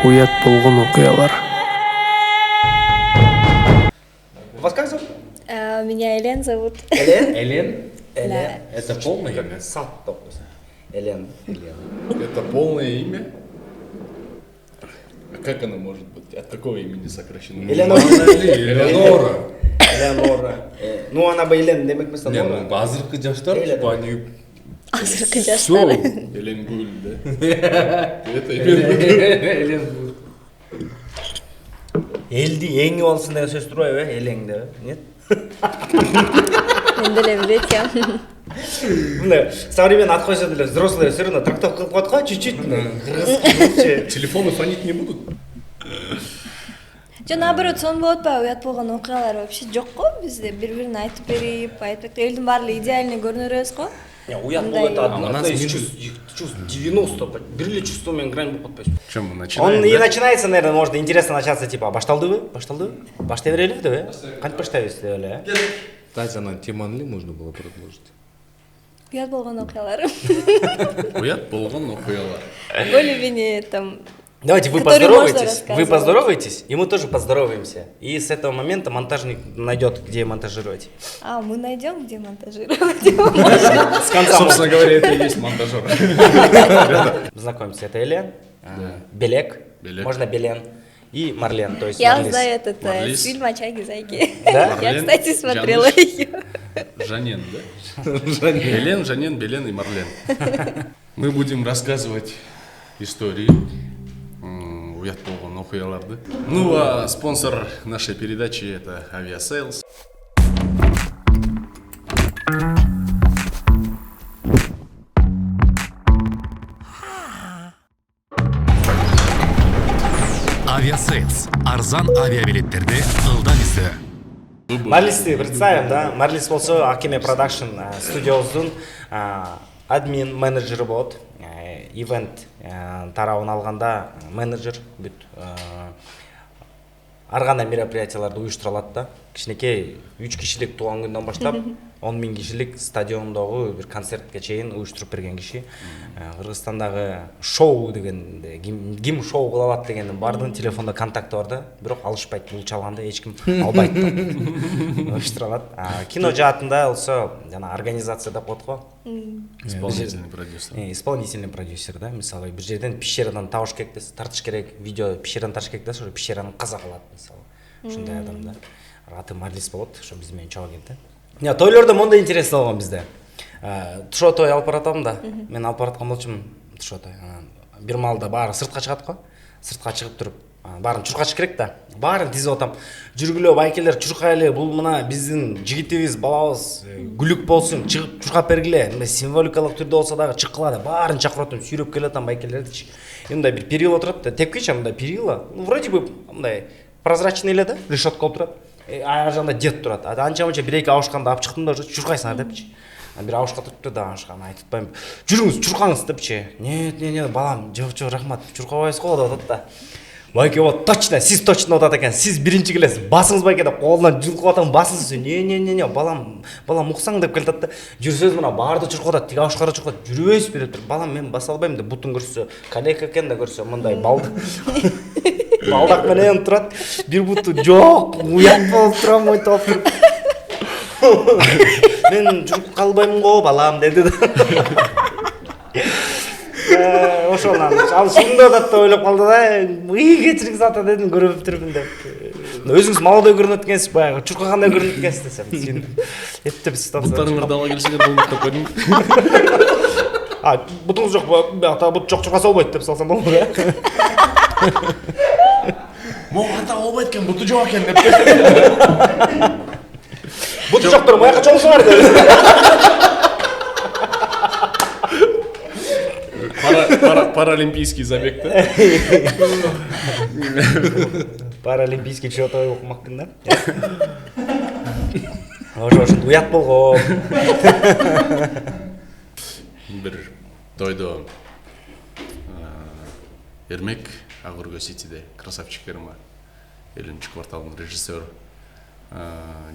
Уят болгон окуялар. Вас как зовут? Меня Элен зовут. Элен? Элен? Элен. Это полное имя? Сад допустим. Элен. Это полное имя? А как оно может быть? От какого имени сокращено? Элеонора. Элеонора. Элеонора. Ну, она бы Элен демек mesela Не, Нора. ну азыркы жаштар, типа они... Азыркы Все, жаштар. Эленгуль, да? Это Эленгуль. Элди эң болсын деген сөз тур байбы? Элең деп, нет? Мен деле билет экен. Мына современный ат койсо деле взрослые все равно трактовка кылып коет го чуть-чуть. Кыргызча. Телефоны фонить не будут? Жо наоборот, сон болот па, уят болгон окуялар вообще жок го бизде. Бири-бирин айтып берип, элдин баары эле идеальный көрүнөрөбүз го. Уят Мындай. болот А у нас из минус. чувств 90, бирли чувство мен грань болуп катпайбы. Чем мы Он начинаем? и да? начинается, наверное, может интересно начаться, типа, башталдыбы? Баштай берели деп, кантип баштайбыз деп эле, Да, жана теманы можно было продолжить. Уят болгон окуялар. Уят болгон окуялар. Более-менее там. Давайте вы Который можно поздороваетесь, и мы тоже поздороваемся. И с этого момента монтажник найдет, где монтажировать. А, мы найдем, где монтажировать его можно. С конца Собственно говоря, это и есть монтажер. знакомимся. Это Элен, Белек, Белек. можно Белен и Марлен, то есть Я Марлис. знаю этот Марлис. фильм о Чаге-Зайке. Да? Я, Марлен, кстати, смотрела Жаныш. ее. Жанен, да? Элен, Жанен, Белен и Марлен. Мы будем рассказывать истории уят болгон окуяларды. Ну а спонсор нашей передачи это Aviasales. Aviasales. Арзан авиабилеттерди ылдам издөө. Марлисти представим, да? Марлис болсо Акиме Продакшн студиябыздын админ менеджери болот. Ивент тарабын алганда менеджер бүт ар кандай мероприятияларды уюштура алат да. Кичинекей 3 кишилик туулган күндөн баштап 10 000 кишилик стадиондогу бир концертке чейин уюштуруп берген киши. Кыргызстандагы шоу дегенде ким шоу кыла алат дегендин бардын телефондо контакты бар да, бирок алышпайт, бул чалганда эч ким албайт да. Уюштура алат. Кино жаатында болсо жана организация деп коет го. Исполнительный продюсер. Исполнительный продюсер, да, мисалы бир жерден пещерадан табыш керек десе, тартыш керек, видео пещерадан тартыш керек десе, ошо пещераны каза кылат мисалы. Ушундай адам да. Аты Марлис болот, ошо биз менен чогуу келди. Я тойлордо мондай интересно болгон бизде. Тушо той алып баратам да. Мен алып бараткан болчумун тушо той. Бир маалда баары сыртка чыгат го. Сыртка чыгып туруп, баарын чуркаш керек да. Баарын тизип атам. Жүргүлө байкелер чуркайлы, бул мына биздин жигитибиз, балабыз күлүк болсун, чыгып чуркап бергиле. Мындай символикалык түрдө болсо дагы чыккыла деп баарын чакырып атам, сүйрөп келе атам байкелерди. Мындай бир перила отурат да, тепкиче мындай перила. Вроде бы мындай прозрачный эле да, решетка болуп турат. Аяк жагында дед турат. Анча-мынча бир-эки абышканды алып чыктым да, чуркайсыңар депчи. Бир абышка турупту да, абышканы айтып атпайм. Жүрүңүз, чуркаңыз депчи. Не, балам, жок, рахмат, чуркабайсыз го деп атат да. Байке вот точно, сиз точно атат экен. Сиз биринчи келесиз. Басыңыз байке деп колунан жулкуп атам, басыңыз. Не, балам уксаң деп келет да. Жүрсөз мына баарды чуркатат, тиги абышкара чуркатат. Жүрөбөйсүз деп тур. Балам, мен баса албайм деп бутун көрсө, калека экен да көрсө, мындай балды. Балдак менен турат. Бир буту жок, уят болуп турам, ойто туруп. Мен жүрүп калбайм го, балам деди да. Ошонан ал шындап атат деп ойлоп калды да. Кечирик зата дедим, көрүп турмун деп. Өзүңүз молодой көрүнөт экенсиз, баягы чуркагандай көрүнөт экенсиз десем. Сен эптеп станция. Буттарыңарды ала келсеңер болмок деп койдум. Бутуңуз жок, бuyakta бут жок чуркаса болбойт деп салсам болбойбу э? Могу ата болбойт экен, буту жок экен деп. Буту жок туруп, аяка чоңсуңар деп. Паралимпийский забег, да? Паралимпийский чемпион окумакпын да. Ошо уят болгон. Бир тойдо Эрмек Агурго Ситиде красавчик Эрма, 50 кварталдын режиссер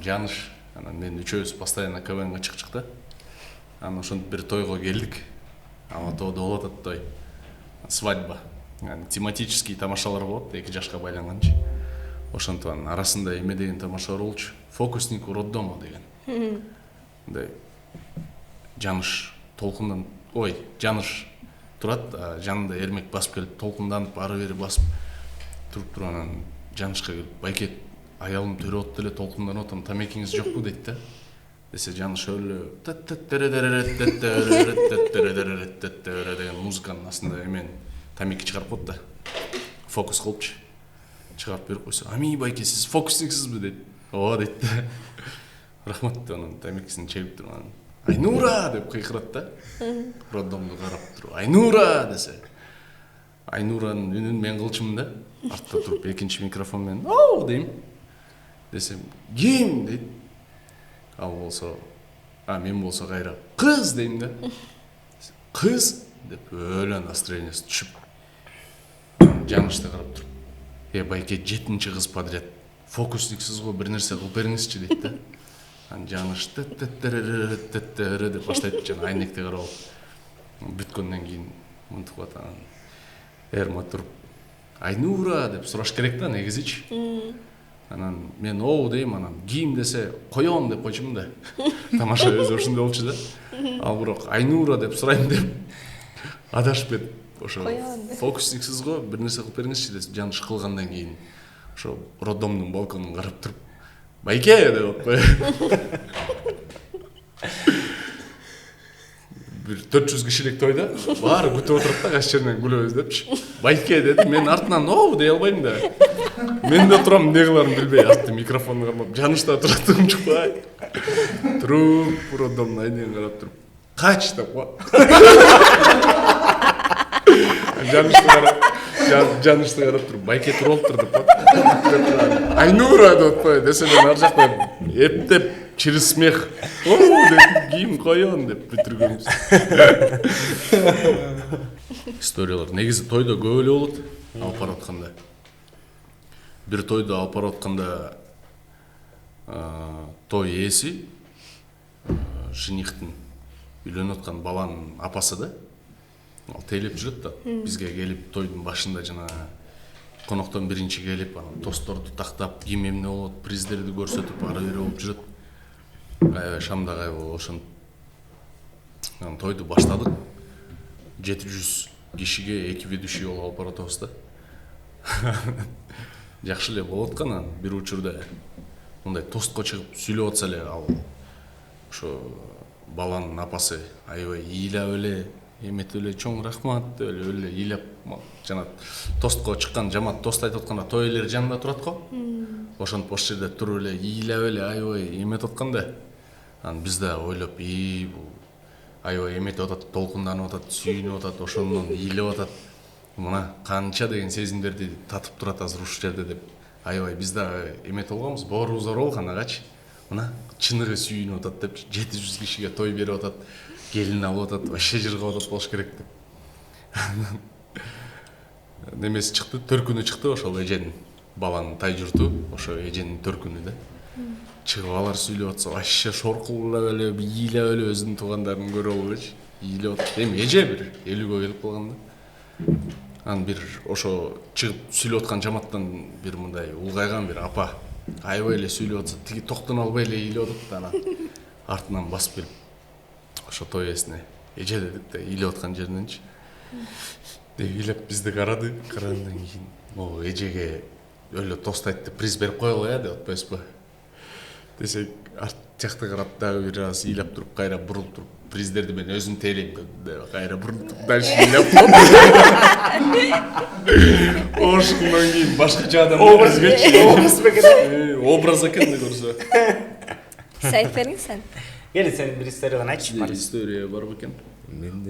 Жаныш, анан мен үчөөбүз постоянно КВНга чыгчык да. Анан ошентип бир тойго келдик. Алматыда болуп атат той. Свадьба. тематический тамашалар болот, 2 жашка байланганчы. Ошонтон арасында эме деген тамашалар болчу. Фокусник у роддома деген. Мындай жаныш толкундан, жаныш турат, жанында эрмек басып келип, толкунданып, ары бери басып туруп анан жанышка келип, байке аялым төрөп эле толкунданып атам, тамекиңиз жокпу дейт да. Десе жаныш өлө деген музыканын астында эмен тамеки чыгарып коет да. Фокус кылыпчы. Чыгарып берип койсо, ами байке, сиз фокусниксизби дейт. Ооба дейт да. Рахмат деп анан тамекисин чегип туруп анан Айнура деп кыйкырат да. Роддомду карап туруп, Айнура десе. Айнуранын үнүн мен кылчумун да. Артта туруп экинчи микрофон менен "Оу" дейм. Десем, "Ким?" дейт. Ал болсо, мен болсо кайра "Кыз" дейм да. "Кыз" деп өлө настроениясы түшүп. Жанышты карап туруп, байке 7-чи кыз подряд. Фокусниксиз го, бир нерсе кылып бериңизчи дейт да. Жаныш деп баштайт, жана айнекте карап бүткөндөн кийин мынтип атан. Эрма туруп, "Айнура" деп сураш керек да негизичи. Анан мен "Оу" дейм, анан "Ким" десе "Коём" деп койчумун да. Тамаша өзү ошондой болчу да. Ал бирок "Айнура" деп сурайм деп адашып кетип, ошо фокусниксиз го, бир нерсе кылып бериңизчи деп жаныш кылгандан кийин ошо роддомдун балконун карап туруп, "Байке" деп атпай. Бир 400 кишилик тойда баары күтүп отуруп да, кайсы жерден күлөбүз депчи. "Байке" деди, мен артынан "Оу" дей албайм да. Мен да турам, эмне кыларын билбей, артта микрофонду кармап, жаныш да турат, унчукпай. Туруп, роддомдун айнегин карап туруп, "Кач" деп кой. Жанышты карап туруп, "Байке туруп алыптыр" деп кой. "Айнура" деп атпай, десе мен ар жакта эптеп через смех "Оу" деп, "Ким коён" деп бүтүргөнбүз. Историялар негизи тойдо көп эле болот, алып барып атканда. Бир тойду алып барып атканда той ээси женихтин үйлөнүп аткан баланын апасы да. Ал тейлеп жүрөт да, бизге келип тойдун башында жана коноктон биринчи келип, анан тостторду тактап, ким эмне болот, приздерди көрсөтүп, ары бери болуп жүрөт. Шамда кайбы ошон тойду баштадык. 700 кишиге 2 ведущий болуп алып баратабыз да. Жакшы эле болуп аткан, бир учурда мындай тостко чыгып сүйлөп атса эле, ал ошо баланын апасы аябай ыйлап эле, эметип эле "Чоң рахмат" деп эле ыйлап, жана тостко чыккан жамаат тост айтып атканда той элери жанында турат го. Ошентип ошол жерде туруп эле ыйлап эле аябай эметип аткан да. Анан биз да ойлоп, бул аябай эметип атат, толкунданып атат, сүйүнүп атат, ошондон ыйлап атат. Мына канча деген сезимдерди татып турат азыр ушул жерде деп. Аябай биз да эметип алганбыз, боорубуз ооруп алганагачы. Мына чыныгы сүйүнүп атат деп, 700 кишиге той берип атат, келин алып атат, вообще жыргап атат болуш керек деп. Немеси чыкты, төркүнү чыкты, ошол эженин, баланын тай журту, ошо эженин төркүнү да. Чыгып алар сүйлөп атса, вообще шоркулдап эле, ыйлап эле өзүнүн туугандарын көрүп албайчы. Ыйлап атат. Эми эже бир 50ге келип калган да. Анан бир ошо чыгып сүйлөп аткан жамааттан бир мындай улгайган бир апа аябай эле сүйлөп атса, тиги токтоно албай эле ыйлап атат да, анан артынан басып келип ошо той ээсине эже дедик да, ыйлап аткан жериненчи. Деп ыйлап бизди карады, карагандан кийин могу эжеге өлө тост айтты, приз берип коелу деп атпайсызбы? Десек, арт жакта карап дагы бир аз ыйлап туруп, кайра бурулуп туруп, приздерди мен өзүм тейлейм деп кайра бурулуп дальше ыйлап коюп. Ошондон кийин башкача адам Образ бекен. Образ экен да көрсө. Сиз айтып бериңиз сен. Кел, сен бир историядан айтчы. История бар бекен.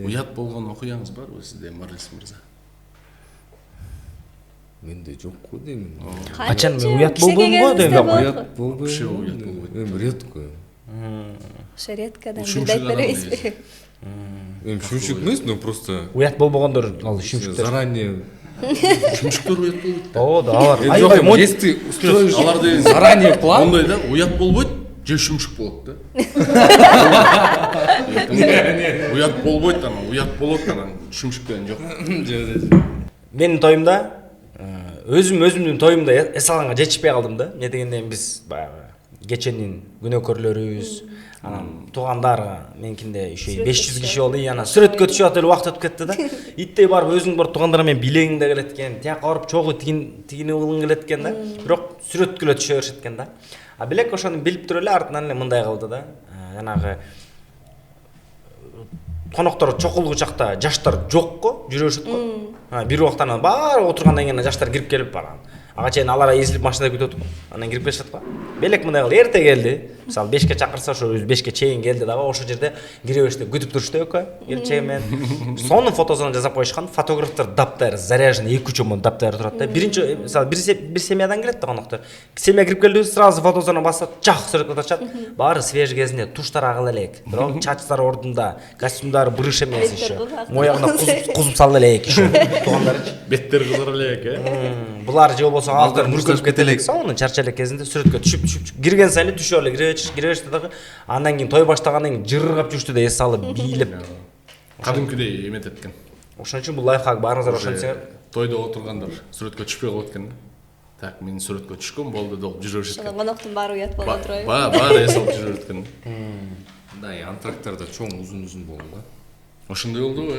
Уят болгон окуяңыз барбы сизде, Марлис мырза? Менде жок го дейм. Качан мен уят болгом го дейм. Уят болбойт. Вообще уят болбойт. Эми редко. Ошо редкодан бирди айтып беребизби? Эми шүмшүк эмес, но просто Уят болбогондор ал шүмшүктөр. заранее. Шүмшүктөр уят болбойт. Ооба, алар. Жок, если ты устроишь Алар деген заранее план, Ондай да, уят болбойт, же шүмшүк болот да. Уят болбойт, анан уят болот, анан шүмшүк деген жок. менин тоюмда өзүмдүн тоюмда эс алганга жетишпей калдым да. Эмне дегенде биз баягы кеченин күнөөкөрлөрүбүз, анан туугандар меникинде еще 500 киши болду. Анан сүрөткө түшүп атып эле убакыт өтүп кетти да. Иттей барып өзүң бар туугандар менен билегиң да келет экен. Тияка барып чогуу тигинип кылгың келет экен да. Бирок сүрөткө эле түшө беришет экен да. А билек ошону билип туруп эле артынан эле мындай кылды да. Жанагы коноктор чокулгу чакта жаштар жок го, жүрө беришет го. Бир убактан баары отургандан кийин жаштар кирип келип барган. Ага чейин алар эзилип машинада күтүп отуп, анан кирип келишет го. Белек мындай кылды, эрте келди. Мисалы 5ке чакырса, ошо 5ке чейин келди дагы, ошол жерде кире бериште күтүп турушту экөө. Келчеги менен. Сонун фотосун жасап коюшкан. Фотографтар даптайыр, заряженный 2-3 жомон даптайыр турат да. Биринчи, мисалы бир семьядан келет да коноктор. Семья кирип келди, сразу фотосуна басат, жак сүрөткө тартышат. Баары свежий кезинде туштар агыл элек. Бирок чачтар ордунда, костюмдары брыш эмес еще. Моягына кузуп салды элек еще. Туугандарчы. Беттер кызар элек, Булар же болбосо алдар мүркөлүп кете элек. Сонун чарча элек кезинде сүрөткө түшүп кирген сайын түшүп эле кире беришти дагы. Андан кийин той баштагандан кийин жыргап жүрүштү да эс алып, бийлеп. Кадимкидей эмет эткен. Ошон үчүн бул лайфхак баарыңыздар ошентсеңер. Тойдо отургандар сүрөткө түшпөй калат экен. Так, мен сүрөткө түшкөм, болду деп жүрө беришет экен. Коноктун баары уят болгон турбайбы? Баары эс алып жүрө берет экен. Мындай антрактарда чоң узун болду да. Ошондой болдубу,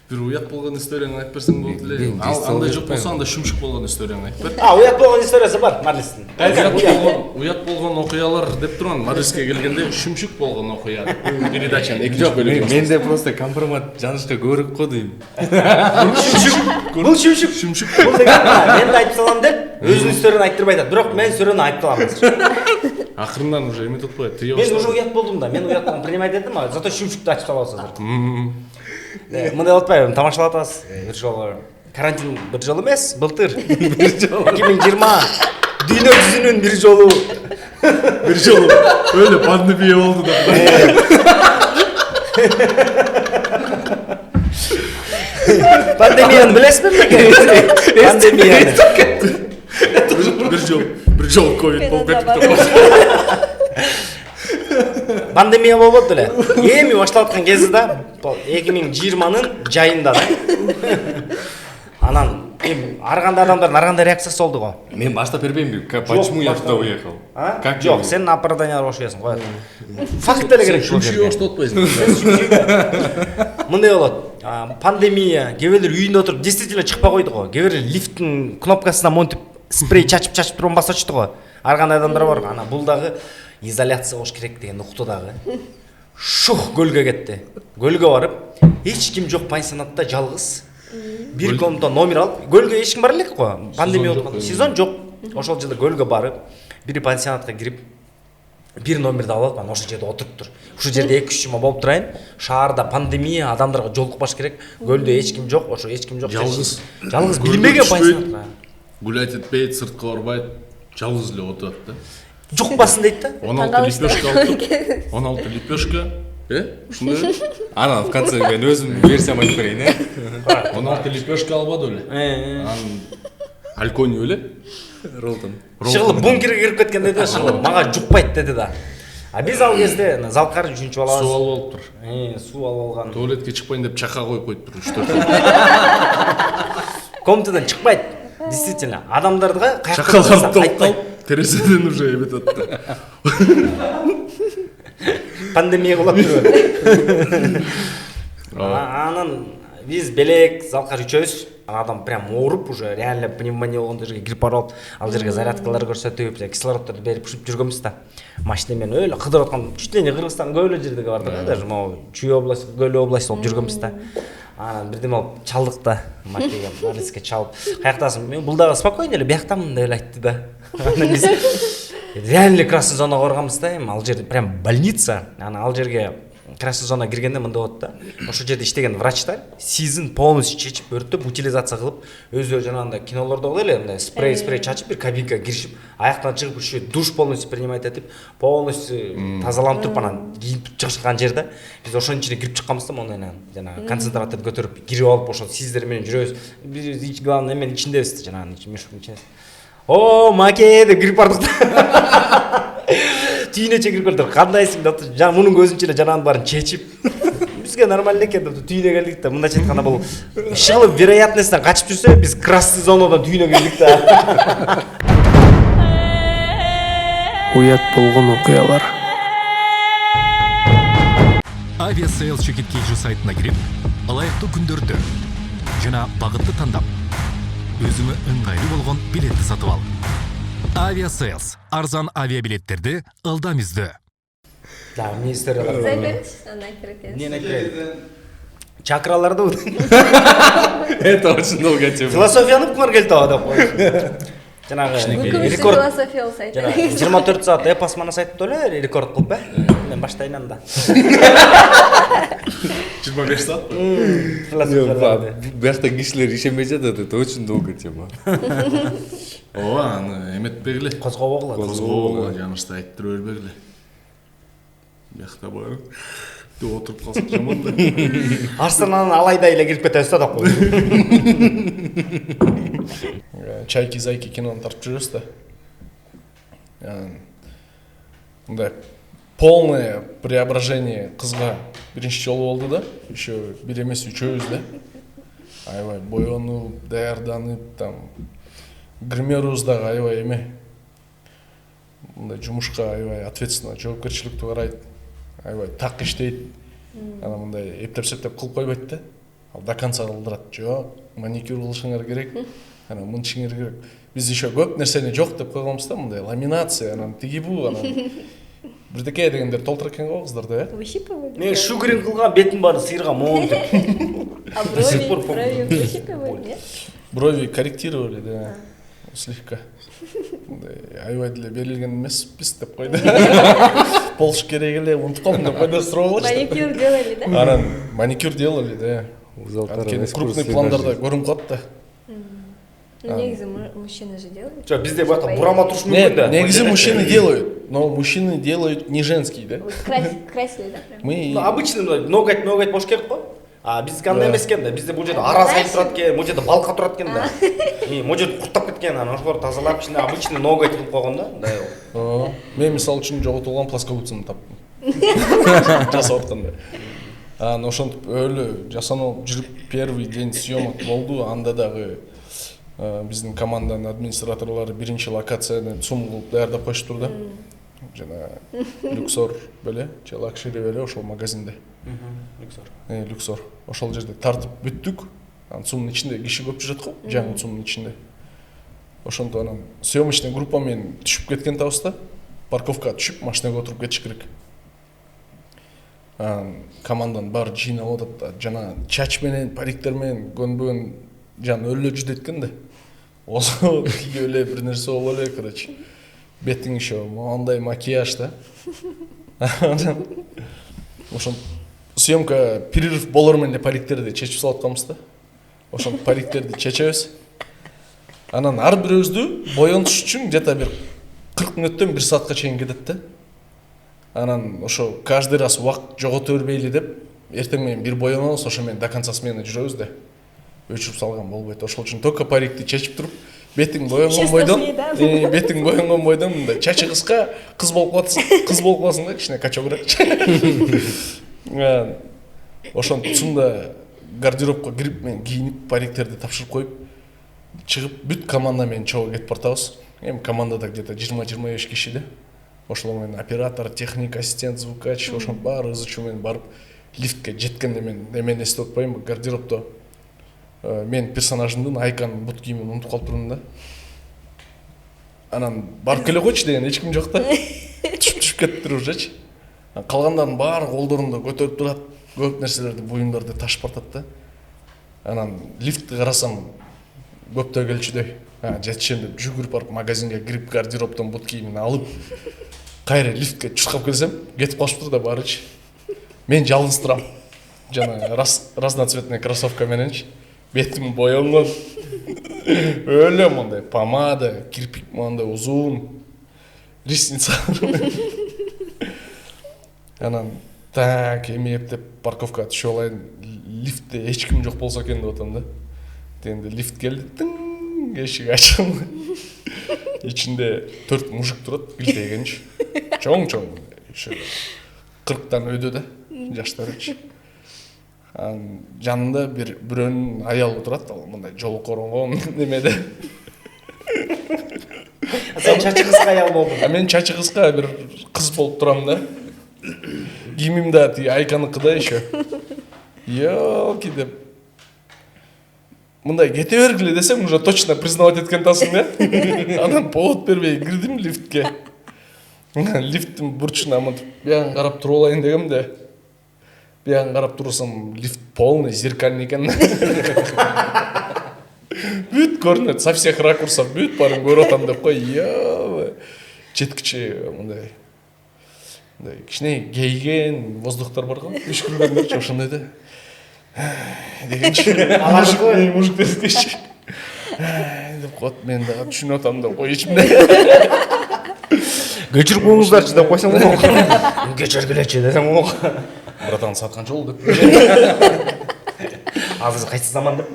Бир уят болгон историяны айтып берсең болду эле. Андай жок болсо, анда шүмшүк болгон историяны айтып бер. Уят болгон историясы бар, Марлистин. Уят болгон окуялар деп турган, Мадриске келгенде шүмшүк болгон окуя. Передачанын экинчи бөлүгү. Менде просто компромат жанышка көрүп го дейм. Бул шүмшүк. Бул деген мен да айтып салам деп, өзүнүн историяны айттырбай атат. Бирок мен сөөрөнү айтып калам. Акырындан уже эметип коет. Мен уже уят болдум да. Мен уят принимать эттим, а зато шүмшүктү айтып салабыз азыр. Мындай атпайбы, тамашалап атабыз. Бир жолу карантин бир жолу эмес, былтыр. 2020 дүйнө жүзүнүн бир жолу өлө пандемия болду да. Пандемияны билесизби эмне? Пандемияны. Бир жол ковид болуп кетти. Пандемия болбоду эле. Эми башталып аткан кезде да 2020-нын жайында да. Анан ар кандай адамдардын ар кандай реакциясы болду го. Мен баштап бербеймби? Почему я туда уехал? Как? Жок, сен оправдание бошуясың, коет. Факт эле керек. Шүмшүк оштоп атпайсың. Мындай болот. Пандемия, кээ бирлер үйүндө отуруп действительно чыкпай койду го. Кээ бирлер лифттин кнопкасына монтип спрей чачып туруп басачты го. Ар кандай адамдар бар. Ана бул дагы изоляция болуш керек деген уктудагы. Шух көлгө кетти. Көлгө барып, эч ким жок пансионатта жалгыз. Бир комната номер алып, көлгө эч ким бара элек го. Пандемия болгон. Сезон жок. Ошол жылы көлгө барып, бир пансионатка кирип, бир номерди алып, анан ошол жерде отуруптур. Ушул жерде 2-3 жума болуп турайын. Шаарда пандемия, адамдарга жолукпаш керек. Көлдө эч ким жок, ошо эч ким жок. Жалгыз билмеген пансионатка. Гулять этпейт, сыртка барбайт, жалгыз эле отурат да. Жукпасын дейт да. 16 лепешка алып, 16 лепешка. Ушундай. Анан в конце мен өзүм версиям айтып берейин, 16 лепешка албады эле. Анан алкони эле. Ролтон. Шыгылып бункерге кирип кеткенде да шыгылып мага жукпайт деди да. А биз ал кезде залкар үчүнчү балабыз. Суу алып алыптыр. Суу алып алган. Туалетке чыкпайын деп чака коюп коюптур 3-4. Комнатадан чыкпайт. Действительно, адамдарга чакаланып токтоп, терезеден уже эметет. Пандемия болуп турат. Анан биз белек залкар үчөөбүз. Адам прям ооруп уже реально пневмония болгон жерге кирип барып, ал жерге зарядкалар көрсөтүп, кислороддорду берип ушуп жүргөнбүз да. Машина менен өлө кыдырып аткан, чуть ли не Кыргызстан көөлө жердеги бар да, даже могу Чүй область, Көлөө область болуп жүргөнбүз да. Анан бирдеме алып чалдык да, машинага Марлиске чалып. Каяктасың? Мен бул дагы спокойно эле бияктамын деп эле айтты да. Анан биз реально красный зонага барганбыз да, ал жерде прям больница. Анан ал жерге красный зона киргенде мындай болот да. Ошол жерде иштеген врачтар сизин полностью чечип, өртөп, утилизация кылып, өзү жанагындай кинолордо болот эле, мындай спрей чачып, бир кабинкага киришип, аяктан чыгып ушу душ полностью принимать этип, полностью тазаланып туруп, анан кийип чыгышкан жерде биз ошонун ичине кирип чыкканбыз да, мондай жанагы концентраторду көтөрүп кирип алып, ошол сиздер менен жүрөбүз. Биз главное эменин ичиндебиз, жанагы мешоктун ичинде. О, маке деп кирип бардык да. Түйүнө чекирип көрдүк. Кандайсың деп, мунун көзүнчө эле жанагынын баарын чечип, бизге нормально экен деп түйүнө келдик да. Мындайча айтканда бул ишыгылып вероятностьтан качып жүрсө биз красный зонадан түйүнө келдик да. Уят болгон окуялар. Авиасейлс чекит кейжі сайтына кирип, ылайыктуу күндөрдү жана багытты тандап, өзүңө ыңгайлуу болгон билетти сатып ал. Авиасейлс арзан авиабилеттерди ылдам издөө. Да, эмне историялар. Сиз айтыңызчы, аны айтып берет. Эмне айтып берет? Чакраларды Это очень долгая тема. философияны укмар келди деп коюш. Жанагы рекорд Философиялык сайт. 24 саат эпос мана сайтта эле рекорд кылып мен баштайын анда. 25 саат? Философияларды. Бияқта кишилер ишенбей жатат, это очень долгая тема. Ооба, аны эметпегиле. Козгобогула. Козгобогула, жанышты айттырып бербегиле. Бияқта бар. Деп отуруп калсак жаман да. Астананын алайда эле кирип кетебиз да деп коюш. Чайки-зайки киноны тартып жүрөбүз да. Мындай полное преображение кызга биринчи жолу болду да. Еще бир эмес үчөөбүз да. Аябай боёнуп, даярданып, там гримерубуз дагы аябай эме. Мындай жумушка аябай ответственно, жоопкерчиликтүү карайт. Аябай так иштейт. Ана мындай эптеп-септеп кылып койбойт да. Ал до конца кылдырат. Жок, маникюр кылышыңар керек. Ана мынчыңар керек. Биз еще көп нерсени жок деп койгонбуз да, мындай ламинация, анан тиги бу, анан бирдеке дегендер толтура экен го кыздарда, э? Выщипывать. Мен шугаринг кылган бетим баары сыйырга моон деп. А брови выщипывать, нет? Брови корректировали, да, слегка. Аябай деле берилген эмеспиз деп койду. Болуш керек эле, унутуп калдым деп койду, суроо кылышты. Маникюр делали, да? Анан маникюр делали, да. Анткени крупный пландарда көрүнүп калат да. Ну, негизи мужчины же делают. Жок, бизде бата бурама туруш мүмкүн да. Нет, негизи мужчины делают, но мужчины делают не женские, да? Вот красили, да? Прям? Мы Обычно ноготь бош керек го. А бизге андай эмес экен да. Бизде бул жерде ара сайып турат экен, бул жерде балка турат экен да. Бул жерде курттап кеткен, анан ошолорду тазалап, ичине обычный ноготь кылып койгон да. Мындай. мен мисалы үчүн жоготулган плоскогубцаны таптым. Жасап атканда. Анан ошентип өлө жасанып жүрүп первый день съемок болду, анда дагы биздин команданын администраторлору биринчи локацияны сум кылып даярдап коюштур да. Жана Люксор беле, же Лакшери беле ошол магазинде. Люксор. Люксор. Ошол жерде тартып бүттүк. Анан сумдун ичинде киши көп жүрөт го, жаңы сумдун ичинде. Ошондо анан съемочный группа менен түшүп кеткен табыз да. Парковкага түшүп, машинага отуруп кетиш керек. Команданын баары жыйналып атат да. Жана чач менен, париктер менен көнбөгөн жан өлө жүдөйт да. Осо эле бир нерсе болуп эле, короче. Бетиң еще моундай макияж да. Ошон съемка перерыв болор менен париктерди чечип салып атканбыз да. Ошон париктерди чечебиз. Анан ар бирөөбүздү боёнуш үчүн где-то бир 40 мүнөттөн 1 саатка чейин кетет да. Анан ошо каждый раз убакыт жогото бербейли деп, эртең менен бир боёнобуз, ошо менен до конца смена жүрөбүз да. Өчүрүп салган болбойт. Ошол үчүн только парикти чечип туруп, бетиң боёнгон бойдон, мындай чачы кыска, кыз болуп каласың да, кичине качок. Ошондо гардеробко кирип, мен кийинип, париктерди тапшырып коюп, чыгып бүт команда менен чогуу кетип бартабыз. Эми командада где-то 20-25 киши да. Ошол менен оператор, техник, ассистент, звукач, ошон баары ызычуу менен барып лифтке жеткенде мен эмени эстеп атпайм, гардеробдо мен персонажымдын Айканын бут кийимин унутуп калып турдум да. Анан барып келе койчу деген эч ким жок да. Түшүп кетиптир ужечи. Калгандардын баары колдорунда көтөрүп турат, көп нерселерди, буюмдарды ташып бартат да. Анан лифтти карасам көптөө келчүдөй. Жетишем деп жүгүрүп барып магазинге кирип, гардеробдон бут кийимин алып, кайра лифтке чуркап келсем, кетип калышыптыр да баарычы. Мен жалгыз турам. Жана разноцветный кроссовка мененчи. Бетим боёнгон. Өлө мындай помада, кирпик мындай узун, ресница. Анан так эми эптеп парковкага түшүп алайын, лифтте эч ким жок болсо экен деп атам да. Дегенде лифт келди, эшик ачылды. Ичинде 4 мужик турат, билтегенчи. Чоң, 40-тан өйдө да, жаштарычы. Анын жанында бирөөнүн аялы турат, ал мындай жолук оронгон немеде. Сен чачы кыска аял болдуң. Мен чачы кыска бир кыз болуп турам да. Кийимим да тиги Айканыкыда еще. Ёлки деп. Мындай кете бергиле десем, уже точно признавать эткентасың да. Анан повод бербей кирдим лифтке. Лифттин бурчуна мынтип биян карап туруп алайын дегемде. Биян карап турсам, лифт полный зеркальный экен. Бүт көрүнөт, со всех ракурсов бүт барын көрүп атам деп кой. Ёбай. Четкичи мындай. Мындай кичине кейген воздухтар бар го. Үшкүргөндөр ошондой да. Дегенчи. Мужик дескечи. Деп коет, мен да түшүнүп атам деп кой ичимде. Кечирип коюңуздарчы деп койсоң болот. Кечиргилечи десең болот. Братан саткан жол деп. Азыр кайсы заман деп.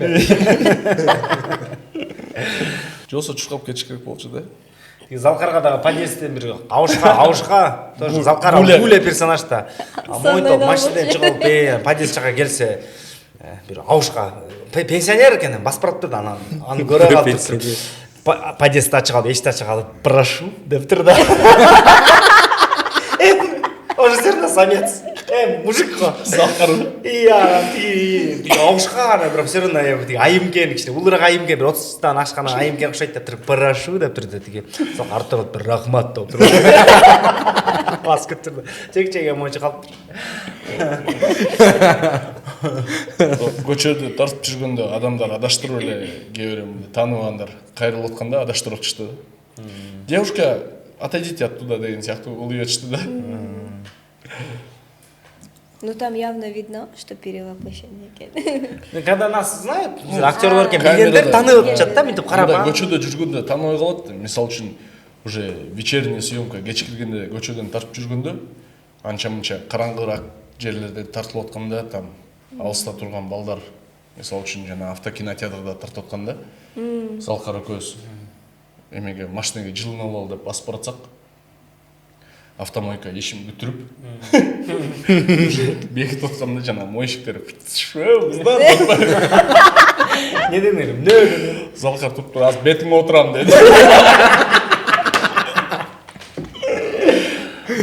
Жолсо чуркап кетиш керек болчу да. Залкарга дагы подъездден бир Аушка тоже Залкар Гуля персонаж да. Мойто машинадан чыгып подъезд жака келсе бир Аушка пенсионер экен, басып баратты да аны көрө калып. Подъезд ачык алып, эшикти ачык алып, прошу дептир да. Он же серно самец. Мужик го. Залкар. Тиги Аушка ана бир все равно тиги айымкен кичине улураак айымкен бир 30тан ашкан айымкен окшойт дептир, прошу дептир да тиги. Сол артынан бир рахмат дептир. Басып кетти да. Чек-чеге монча калыптыр. Көчөдө тартып жүргөндө адамдар адаштырып эле кээ бирөөнү тааныбагандар кайрылып атканда адаштырып атышты да. Девушка, отойдите оттуда деген сыяктуу улуй атышты да. Ну там явно видно, что перевоплощение экен. Когда нас знают, актерлар экен, билгендер таанып атышат да, мынтип карап. Көчөдө жүргөндө тааныбай калат. Мисалы үчүн уже вечерняя съемка кечкиргенде көчөдөн тартып жүргөндө анча-мынча караңгыраак жерлерде тартылып атканда там алыста турган балдар, мисалы үчүн жана автокинотеатрда тартып атканда Залкар экөөбүз эмеге машинеге жылынып алалы деп басып баратсак, автомойка ишин бүтүрүп бекитип атканда жана моющиктер Не денем? Залкар туруп туруп азыр бетиңе отурам деди.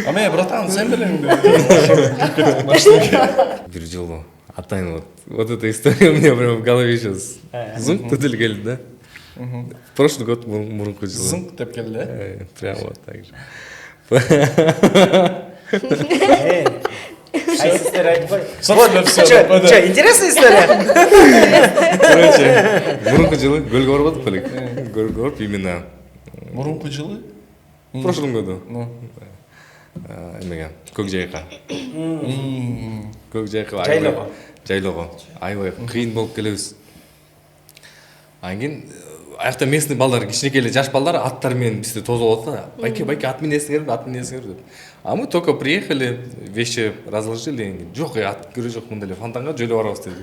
Аме, братан, сен белең Бир жолу атайын вот эта история у меня прям в голове сейчас зунг тутель келди да. Прошлый год мурунку жылы. зыңк деп келди, да? Прям вот так же. Айсыздер айтпай. Собственно, всё. Че, интересная история? Короче, мурунку жылы көлгө барбадык белек. Көлгө барып именно Мурунку жылы? в прошлом году. Ну. Эмеге, көк жайка. Көк жайка. Жайлоого. Жайлоого. Аябай кыйын болуп келебиз. Анан кийин аякта местный балдар, кичинекей эле жаш балдар аттар менен бизди тосуп алат да. Байке, ат минесиңерби, ат минесиңерби деп. А мы только приехали, вещи разложили. Жок, ат көрө жок, мындай эле фонтанга жөлөп барабыз деди.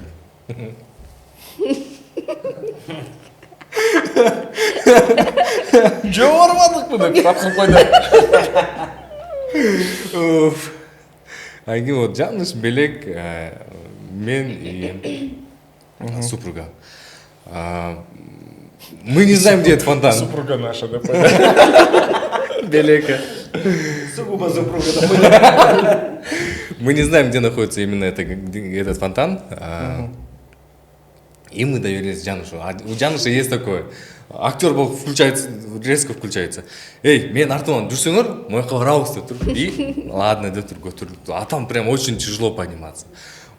Жөө барбадыкпы деп тапкырып койду. Анан кийин вот Жаныш, Белек, мен и супруга. Мы не знаем, где этот фонтан. Супруга наша, деп. Белека. Сугубо супруга. Мы не знаем, где находится именно этот фонтан. И мы доверились Жанушу. А у Жануша есть такое. Актер был включается, резко включается. Эй, мен артынан жүрсеңер, мояққа барабыз деп туруп. И ладно деп туруп көтөрүлүп. А там прям очень тяжело подниматься.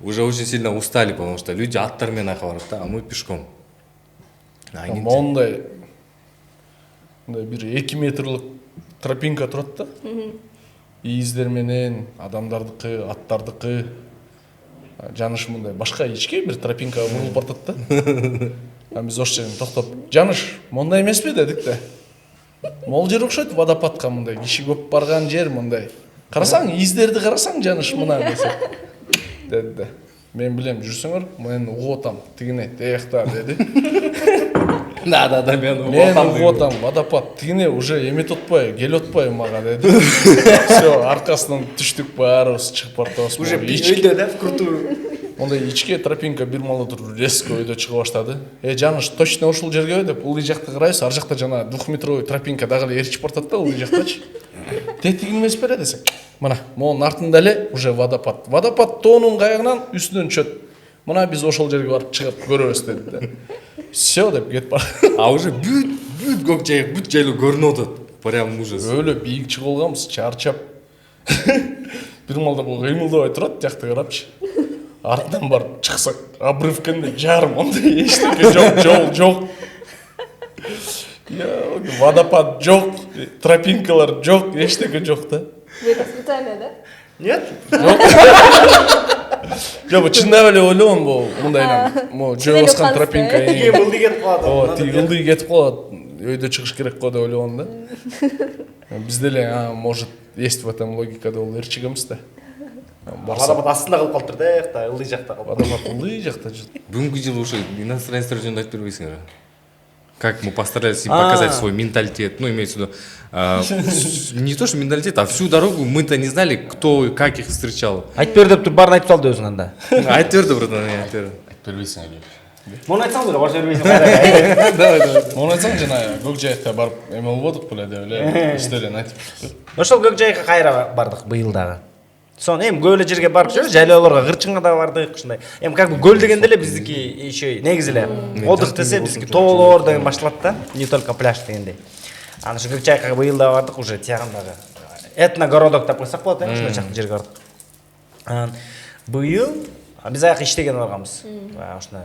Уже очень сильно устали, потому что люди аттармен айка барат да, а мы пешком. Мондай бир 2 метрлик тропинка турат да. Издер менен адамдардыкы, аттардыкы. Жаныш мындай башка ичке бир тропинка бурулуп баратат да. Биз ошол жерден токтоп, Жаныш, мондай эмеспи дедик да. Могул жер окшойт водопадка, мындай киши көп барган жер мындай. Карасаң, издерди карасаң, Жаныш мына десе. Деди да. Мен билем, жүрсөңөр, мен угуп атам, тигине, тиякта деди. Да, мен угуп атам, водопад, тигине уже эметип атпай, келип атпай мага деди. Всё, аркасынан түштүк баарыбыз, чыгып бартабыз. Уже өйдө да, вкрутую. Ондай ичке тропинка бир малы туруп резко өйдө чыга баштады. Жаныш точно ушул жерге деп ылдый жакты карайбыз, ар жакта жана 2-метровый тропинка дагы эле ээрчип баратат да ылдый жактачы. Тетигин эмес бере десек. Мына, монун артында эле уже водопад. Водопад тоонун кайыгынан үстүнөн чөт. Мына биз ошол жерге барып чыгып көрөбүз деди да. Все деп кетип бар. А уже бүт көк жайык, бүт жайлоо көрүнүп атат. Прям ужас. Өлө бийик чыга алганбыз, чарчап. Бир малда бул кыймылдабай турат, жакты карапчы. Артынан барып чыксак, обрыв кенде жарым, ондай эчтеке жок, жол жок. Водопад жок, тропинкалар жок, эчтеке жок да. Это специально, да? Нет? Жок, чындап эле ойлогом бул мындайдан, могу жөө баскан тропинка. Тиги ылдый кетип калат. Ооба, тиги ылдый кетип калат. Өйдө чыгыш керек го деп ойлогом да. Биз деле, может, есть в этом логика деп ол эрчигемиз да. Водопад астында калып калыптыр да, ылдый жакта калып. Водопад ылдый жакта жүр. Бүгүнкү жылы ошо иностранецтер жөнүндө айтып бербейсиңер? Как мы постарались им показать свой менталитет, ну, имеется в виду, не то, что менталитет, а всю дорогу мы-то не знали, кто, как их встречал. Айтып бер деп туруп баарын айтып салды өзүң анда. Айтып берди, братан, айтып берди. Бербейсиң эле. Муну айтсаң деле башы бербейсиң. Давай. Мону айтсаң жана көк жайыкка барып эме болбодук беле деп эле истерин айтып. Ошол көк жайыкка кайра бардык быйыл дагы. Сону эми көп эле жерге барып жүрөбүз, жайлоолорго, Кырчынга да бардык, ушундай. Эми как бы көл дегенде эле биздики еще негизи эле отдых десе биздики тоолор деген башталат да, не только пляж дегендей. Аны ошо көк жайыкка быйыл да бардык, уже тиягындагы этногородок деп койсок болот, ушундай жакты жерге бардык. Быйыл биз аяка иштеген барганбыз. Ушундай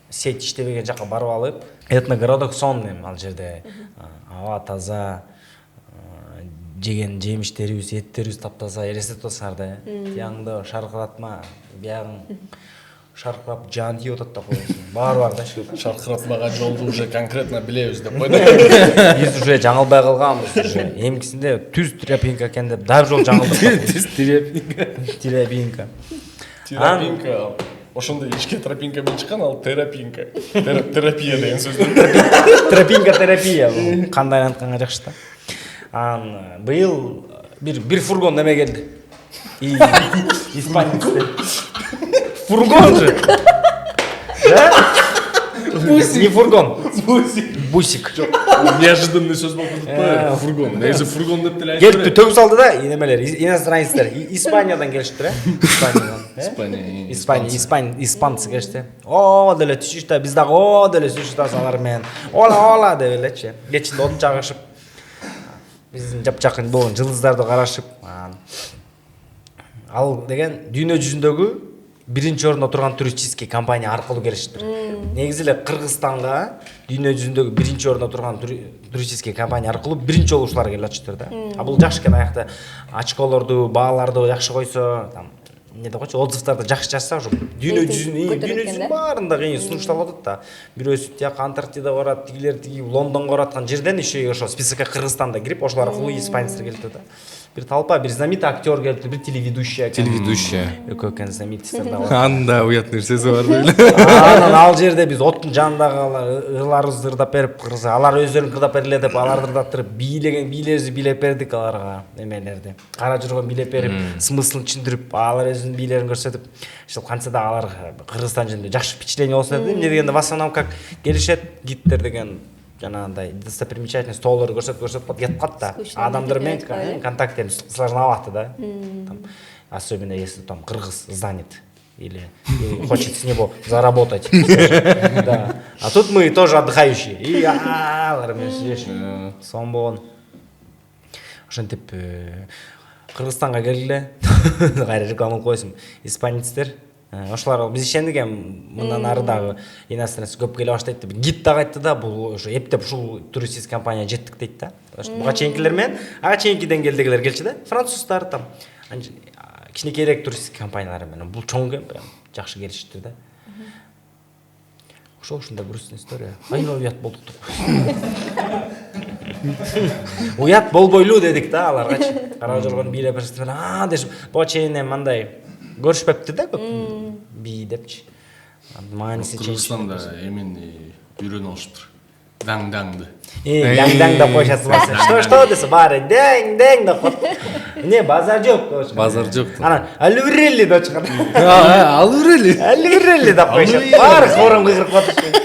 сеть иштебеген жакка барып алып, этногородок сонун эми ал жерде аба таза, жеген жемиштерибиз, эттерибиз таптаза, элестетип атасыңар да. Тияңды шаркыратма, биягың шаркырап жан тийип атат да коесуң. Баары бар да шу. Шаркыратмаган жолду уже конкретно билебиз деп койду. Биз уже жаңылбай калганбыз уже. Эмкисинде түз тропинка экен деп дагы жол жаңылдык. Түз тропинка. Тропинка. Тропинка. Ошондой ичке тропинка менен чыккан, ал терапинка. Терапия деген сөз. Тропинка терапия. Кандай антканга жакшы да. Быйыл бир фургон неме келди. Испанецтер. Фургон же. Да? Не фургон. Бусик. Неожиданный сөз болуп атпайбы? Фургон. Негизи фургон деп деле айтып. Келип төгүп салды да, немелер, иностранецтер. Испаниядан келишиптир, Испаниядан. Испанцы келишти. О, деле түшүштө, биз дагы о деле түшүштө алар менен. Ола деп элечи. Кечинде отун жагышып. Биздин жапжакын болгон жылдыздарды карашып, ал деген дүйнө жүзүндөгү биринчи орунда турган туристический компания аркылуу келишиптир. Негизи эле Кыргызстанга дүйнө жүзүндөгү биринчи орунда турган туристический компания аркылуу биринчи жолу ушулар келип атышыптыр да. Бул жакшы экен, аякта очколорду, бааларды жакшы койсо, там не деп койчу, отзывдарды жакшы жазса, ушу дүйнө жүзүнүн баарында кыйын сунушталып атат да. Бирөөсү тияк Антарктида барат, тигилер тиги Лондонго бараткан жерден еще ошо списокко Кыргызстанда кирип, ошолар аркылуу испанецтер келиптир да. Бир толпа, бир знаменитый актер келиптир, бир телеведущая. Экөө экен знаменитостер да бар. Анда уят нерсеси бар беле. Анан ал жерде биз оттун жанындагы ырларыбызды ырдап берип, алар өздөрүн кырдап бергиле деп, аларды ырдаттырып, бийлерибизди билеп бердик аларга, эмелерди. Кара жүргөн билеп берип, смыслын түшүндүрүп, алар өзүнүн бийлерин көрсөтүп, ошол кантса да алар Кыргызстан жөнүндө жакшы впечатление болсун деп, эмне дегенде в основном как келишет гидтер деген жанагындай достопримечательность тоолорду көрсөтүп кетип калат да. Адамдар менен контакттерин сложновато да. Особенно если там кыргыз занят или хочет с него заработать. Да. А тут мы тоже отдыхающие. И алар менен сүйлөшүп, сон болгон. Ошентип Кыргызстанга келгиле. Кайра реклама койсум. Испанецтер ошолар биз ишендик эми мындан ары дагы иностранец көп келе баштайт деп гид дагы айтты да, бул ошо эптеп ушул туристический компания жеттик дейт да. Буга чейинкилер менен ага чейинкиден келдигилер келчү да. Француздар там кичинекейирээк туристический компаниялар менен бул чоң прям жакшы келишиптир да. Ушундай грустный история. Аябай уят болдук деп. Уят болбойлу дедик да аларгачы. Кара жүргөн бийлеп берсиптир. Дешип, буга чейин эми мындай көрүшпөптү да көп бий депчи. Кыргызстанда эмени үйрөнүп алышыптыр. Даң-даңды. Даң-даң деп қойшасыз. Что десе бары даң-даң деп қойды. Не, базар жоқ. Базар жоқ. Ана, алюрелли деп шығады. Алюрелли. Алюрелли деп қойшады. Бары қорым қиғырып қойды.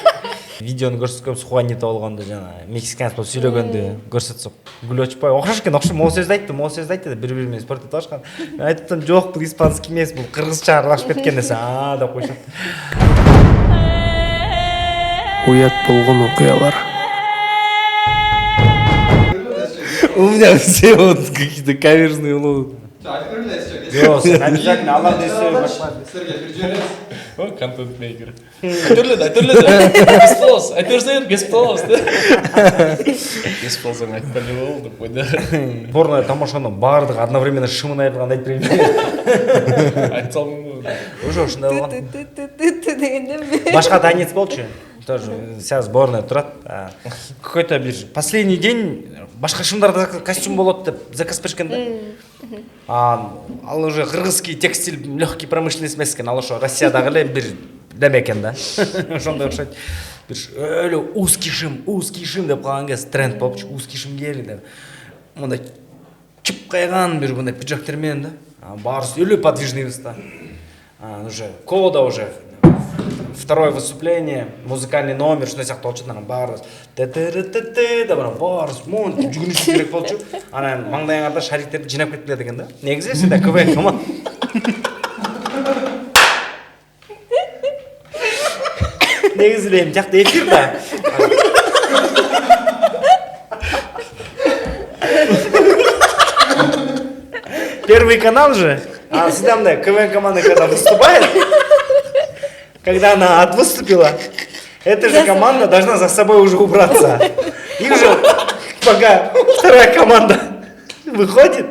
Видеоны көрсеткенбіз Хуанита болғанда жаңа мексиканец болып сөйлегенде көрсетсек гүл очпай оқшаш екен оқшым ол сөзді айтты да бір-бірімен спорт ете ашқан. Мен айтыптым жоқ бұл испанский емес бұл қырғызша араласып кеткен десе деп қойшады. Уят болған оқиғалар. У меня все вот какие-то каверзные уловы. Жоқ, сен обязательно алам десе О, контент-мейкер. Айтырледі. Бес полос. Бес полосың айтпайлы болды. Қойда. Порно тамашаның бардығы одновременно шымын айтылған айтып берейін. Айтсалмын ғой. Уже осындай болған. дегенде Башқа танец болды тоже сейчас сборная тұрады. Какой-то бір последний день башқа шымдарда костюм болады деп заказ берген да. Ал уже қырғызский текстиль легкий промышленность емес екен, ал ошо Россиядағы эле бир деме экен да. Ошондой окшойт. Бир өлө узкий шим деп калган кез тренд болчу, узкий шим кийели деп. Мындай чып кайган бир мындай пиджактер менен да. Баарыбыз өлө подвижныйбыз да. Уже кода уже второе выступление, музыкальный номер, что сяктуу болчу, анан баарыбыз деп анан баарыбыз монтип жүгүрүш керек болчу. Анан маңдайыңарда шариктерди жинап кеткиле деген да. Негизи сенде КВН команда. Негизи эле эми жакта эфир да. Первый канал же, всегда мындай КВН команда когда выступает, когда она отвыступила, эта же команда должна за собой уже убраться. И уже пока вторая команда выходит,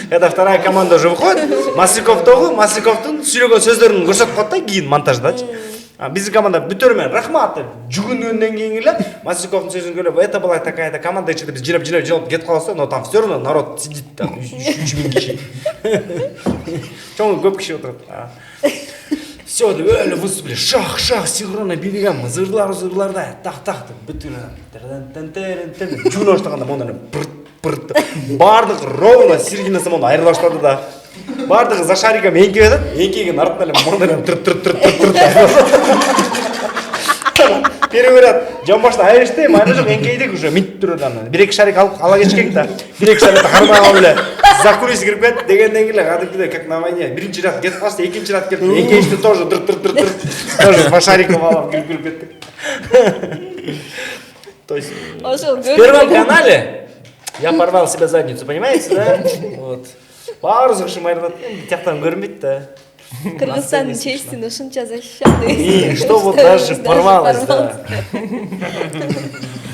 когда вторая команда уже выходит, Масликовтың сүйлөгөн сөздөрүн көрсөтүп коет да кийин монтаждачы. Биздин команда бүтөрүмен рахмат деп жүгүнгөндөн кийин эле Масликовтың сөзүн көрүп, это была такая-то команда, ичинде биз жинап кетип калабыз, но там все равно народ сидит там 3000 киши. Чоң көп киши отурат. Все, өлі выступили, шах, синхронно билигем, зырлар-да, так, бүтүнө. Жүгүнө баштаганда монда пырт. Бардык ровно серединасы монда айрыла баштады да. Бардыгы за шариком эңкейип атат, эңкейген артынан эле монда переверят. Жан башта айрышты, майда жок эңкейдик уже минт турат анан. Бир-эки шарик алып ала кетишкен да. Бир-эки шарикти кармай алып эле за кулис кирип кетти дегенден кийин кадимкидей как на войне. Биринчи рет кетип калышты, экинчи рет келди. Эңкейишти тоже тоже по шарикам алып кирип кеттик. То есть в первом канале я порвал себе задницу, понимаете, да? Вот. Баарыбыз шымайрат, тияктан көрүнбөйт да. Кыргызстандын честин ушунча защищали. И что вот даже порвалось, да.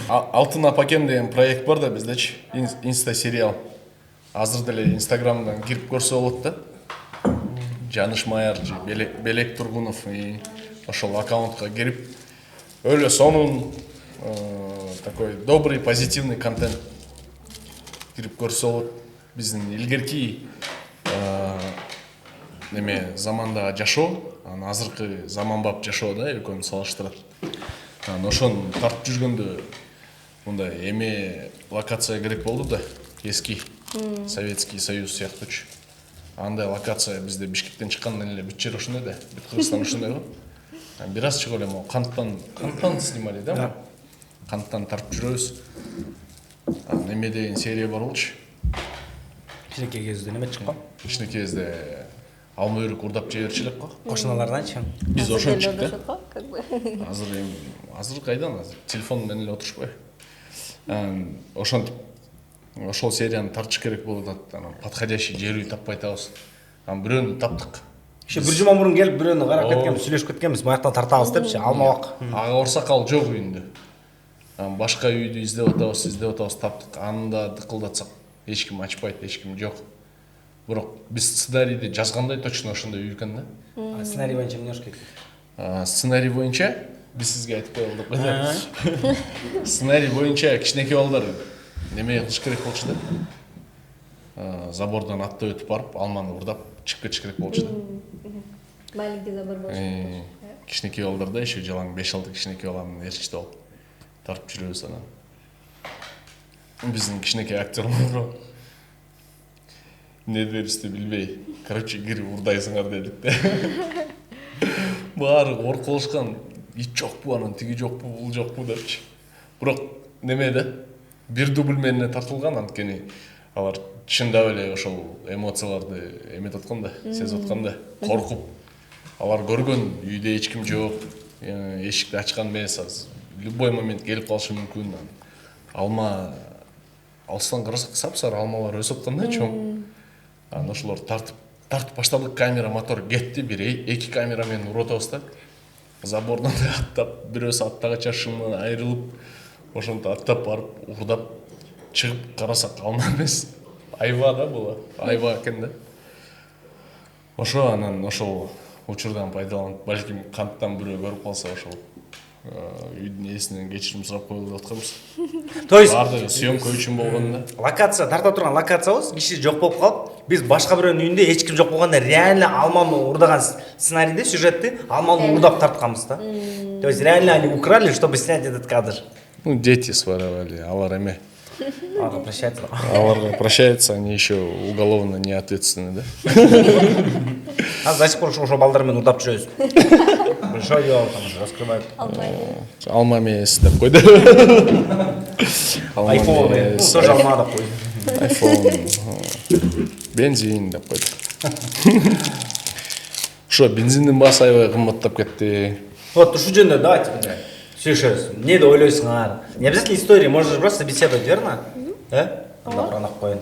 Алтын апакем деген проект бар да биздечи, инста сериал. Азыр деле инстаграмдан кирип көрсө болот да. Жаныш Майар же Белек Тургунов и ошол аккаунтка кирип өлө сонун такой добрый позитивный контент кирип көрсө болот. Биздин илгерки неме заманда жашоо, азыркы заманбап жашоо да экөөнү салыштырат. Ошону тартып жүргөндө мындай эме локация керек болду да, эски Советский Союз сыяктуучу. Андай локация бизде Бишкектен чыккандан эле бүт жер ошондой да, бүт Кыргызстан ошондой го. Бир аз чыгып эле могу канттан снимали да. Канттан тартып жүрөбүз. Неме деген серия бар болчу. Кичинекей кезде неме чыккан? Кичинекей кезде алма өрүк урдап жей берчү элек го. Кошуналарданчы? Биз ошон чыкты. Азыр кайдан азыр? Телефон менен эле отурушпайбы? Ошентип ошол серияны тартыш керек болуп атат. Подходящий жерди таппай атабыз. Бирөөнү таптык. Ошо бир жума мурун келип бирөөнү карап кеткенбиз, сүйлөшүп кеткенбиз, буяктан тартабыз депчи, алмабак. Ага орсакал жок үйүндө. Башка үйдү издеп атабыз, таптык. Анда дыкылдатсак эч ким ачпайт, эч ким жок. Бирок биз сценарийди жазгандай точно ошондой үй экен да. Сценарий боюнча эмне болуш керек? Сценарий боюнча биз сизге айтып коелу деп койдук. Сценарий боюнча кичинекей балдар неме кылыш керек болчу да. Забордон аттап өтүп барып, алманы урдап чыгып кетиш керек болчу да. Маленький забор болчу. Кичинекей балдар да еще жалаң 5-6 кичинекей баланы ээрчитип алып. тартып жүрөбүз анан биздин кичинекей актерлор эмне дерибизди билбей короче кирип урдайсыңар дедик да баары коркулушкан ит жокпу анан тиги жокпу бул жокпу депчи бирок неме да бир дубль менен тартылган анткени алар чындап эле ошол эмоцияларды эметип аткан да сезип аткан да коркуп алар көргөн үйдө эч ким жок эшикти ачкан эмес азыр любой момент келип калышы мүмкүн алма алыстан карасак сапсары алмалар өсүп аткан да чоң анан ошолор тартып баштадык камера мотор кетти бир эки камера менен уруп атабыз да забордон аттап бирөөсү аттагача шыңынан айрылып ошентип аттап барып урдап чыгып карасак алма эмес айба да бул айба экен да ошо анан ошол учурдан пайдаланып балким канттан бирөө көрүп калса ошол үйдүн ээсинен кечирим сурап коелу деп атканбыз. То есть баардыгы съемка үчүн болгон да. Локация тарта турган локациябыз киши жок болуп калып, биз башка бирөөнүн үйүндө эч ким жок болгондо реально алманы урдаган сценарийде сюжетти алманы урдап тартканбыз да. То есть реально они украли, чтобы снять этот кадр. Ну, дети своровали, алар эме. Аларга прощается. Аларга прощается, они еще уголовно не ответственны, да? А до сих пор ошо балдар менен урдап жүрөбүз. Большой дело там уже раскрывают. Алма эмес деп койду. Айфон, тоже алма деп койду. Айфон, бензин деп койду. Шо, бензиндин баасы аябай кымбаттап кетти. Вот ушу жөнүндө давайте слушай, эмнеди ойлойсуңар? Не обязательно истории, можно же просто беседовать, верно? Да? Анда куран окуп коеюн.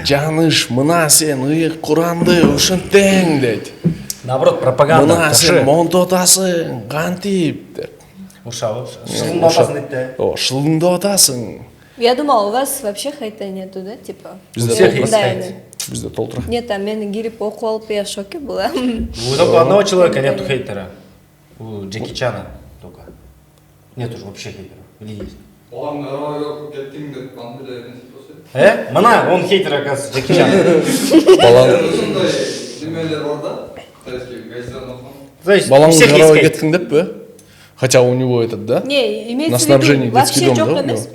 Жаныш, мына сен ыйык Куранды ушинтең дейт. Наоборот, пропаганда. Мына сен монтотасың, кантип деп. Ушабы, шылыңды атасың дейт да. О, шылыңды атасың. Я думала, у вас вообще хейта нету, да, типа? У всех есть Да, хейт. да. Бизде толтура. Нет, там мен кирип окуп алып я в шоке была. У одного человека нету хейтера. У Джеки Чана только. Нет уже вообще хейтера. Или есть? Мына, он хейтер, оказывается, Джеки Чан. Балаңды карабай кеттиң деппи? Хотя у него этот, да? Не, имеется На в снабжении виду, детский вообще дом, жок да, у эмес.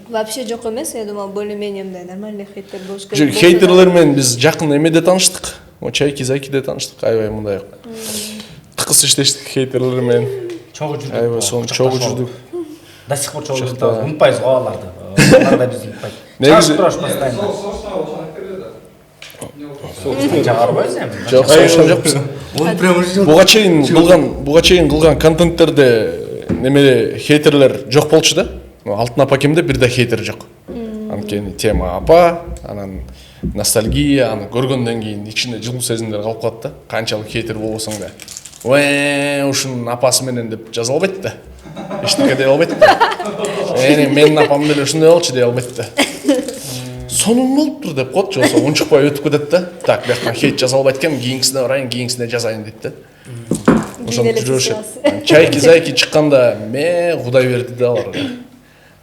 Вообще жок эмес, я думала, более-менее мындай нормальный хейтер болуш керек. Жок, хейтерлер менен биз жакын эмеде тааныштык. Чайки Зайкиде тааныштык. Аябай мындай тыкыс иштештик хейтерлер менен. Чогуу жүрдүк. Аябай сонун чогуу жүрдүк. До сих пор чогуу жүрдүк. Унутпайбыз го аларды. Алар да бизди унутпайт. Чагырып турабыз постоянно. Чагырбайбыз эми. Жок, соошон жокпуз. Он прям Буга чейин кылган контенттерде немеде хейтерлер жок болчу да. Алтын апакемде бир да хейтер жок. Анткени тема апа, анан ностальгия, аны көргөндөн кийин ичинде жылуу сезимдер калып калат да. Канчалык хейтер болбосоң да. Ушунун апасы менен деп жаза албайт да. Эчтеке дей албайт да. Менин апам деле ушундай болчу дей албайт да. Сонун болуптур деп коет, же болбосо унчукпай өтүп кетет да. Так, бияктан хейт жаза албайт экен, кийинкисине барайын, кийинкисине жазайын дейт да. Ошентип жүрөшөт. Чайки Зайки чыкканда Кудай берди да аларга.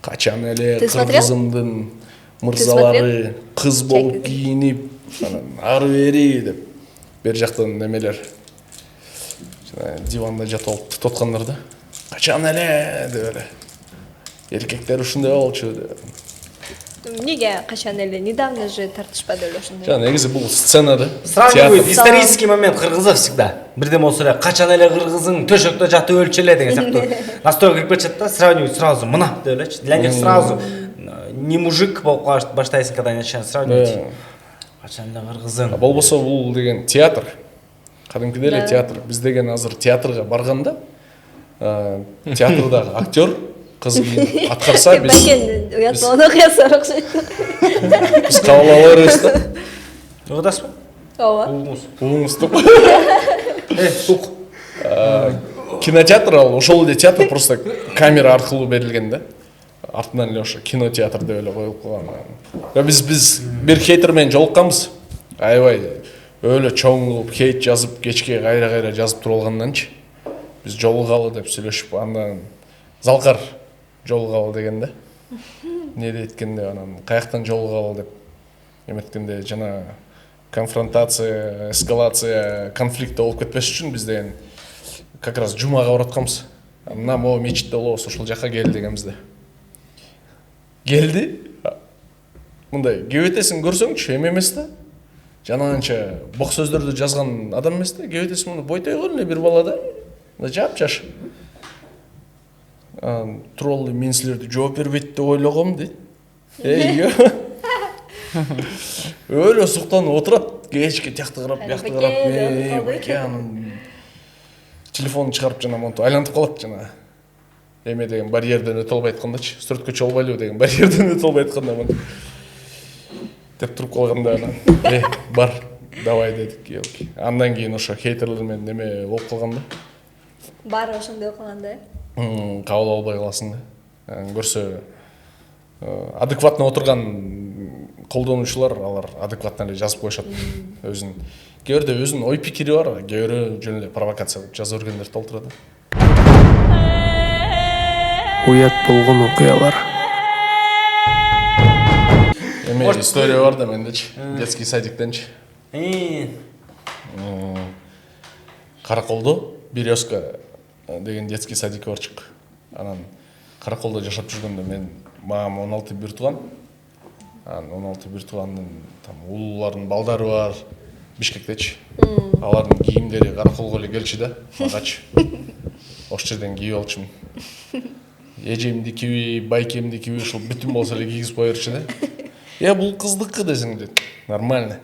Качан эле кыргызымдын мырзалары кыз болуп кийинип, ары бери деп бер жактан немелер диванда жатып алып тутуп аткандар да. Качан эле деп эле. Эркектер ушундай болчу деп. Неге качан эле? Недавно же тартышпады эле ошондой. Жана негизи бул сцена да. Сравнивают исторический момент кыргызов всегда. Бирден болсо эле качан эле кыргызың төшөктө жатып өлчү эле деген сыяктуу. Настрой кирип кетишет да, сравнивают сразу мына деп элечи. Для них сразу не мужик болуп баштайсың, когда начинаешь сравнивать. Качан эле кыргызың. Болбосо бул деген театр. Кадимкиде эле театр. Биз деген азыр театрга барганда театрдагы актер кыз кийинип аткарса биз Бакен уятпаган окуясы бар окшойт. Биз кабыл ала беребиз да. Угадасызбы? Ооба. Уңуз деп. Сук. Кинотеатр ал ошол эле театр, просто камера аркылуу берилген да. Артынан эле ошо кинотеатр деп эле коюлуп калган. Биз бир хейтер менен жолукканбыз. Аябай өлө чоң кылып хейт жазып, кечке кайра жазып туруп алганданчы биз жолугалы деп сүйлөшүп, андан Залкар жолугалы деген да. Не дейткенде анан каяктан жолугалы деп эметкенде жана конфронтация, эскалация, конфликт болуп кетпеш үчүн биз деген как раз жумага баратканбыз. Мына могу мечитте болобуз, ушул жака кел дегенбизде. Келди. Мындай кебетесин көрсөңчү эме эмес да. Жанагынча бок сөздөрдү жазган адам эмес да. Кебетеси муну бойтой кол эле бир бала да. Мындай жап-жаш. Туруп мен силерди жооп бербейт деп ойлогом дейт. Өлө суктанып отурат, кечке тиякты карап, биякты карап, баке анын телефонун чыгарып жана монтип айлантып калат жана. Эме деген барьерден өтө албай аткандачы, сүрөткө чогулбайлыбы деген барьерден өтө албай атканда монтип деп туруп калганда анан, бар, давай дедик, елки. Андан кийин ошо хейтерлер менен неме болуп калган да. Баары ошондой кылганда. Кабыл албай каласың да. Көрсө адекватно отурган колдонуучулар алар адекватно эле жазып коюшат. Өзүн кээ бирде өзүнүн ой пикири бар, кээ бири жөн эле провокация кылып жаза бергендер толтурат. Уят болгон окуялар. Эме история бар да мендечи, детский садиктенчи. Караколдо Березка деген детский садик барчык. Анан Караколдо жашап жүргөндө мен мамам 16 бир тууган. Анан 16 бир туугандын там улуулардын балдары бар Бишкектечи. Алардын кийимдери Караколго эле келчү да, багачы. Ош жерден кийип алчумун. Эжемдикиби, байкемдикиби ушул бүтүн болсо эле кийгизип кое берчү да. Бул кыздыкы десең дейт. Нормально.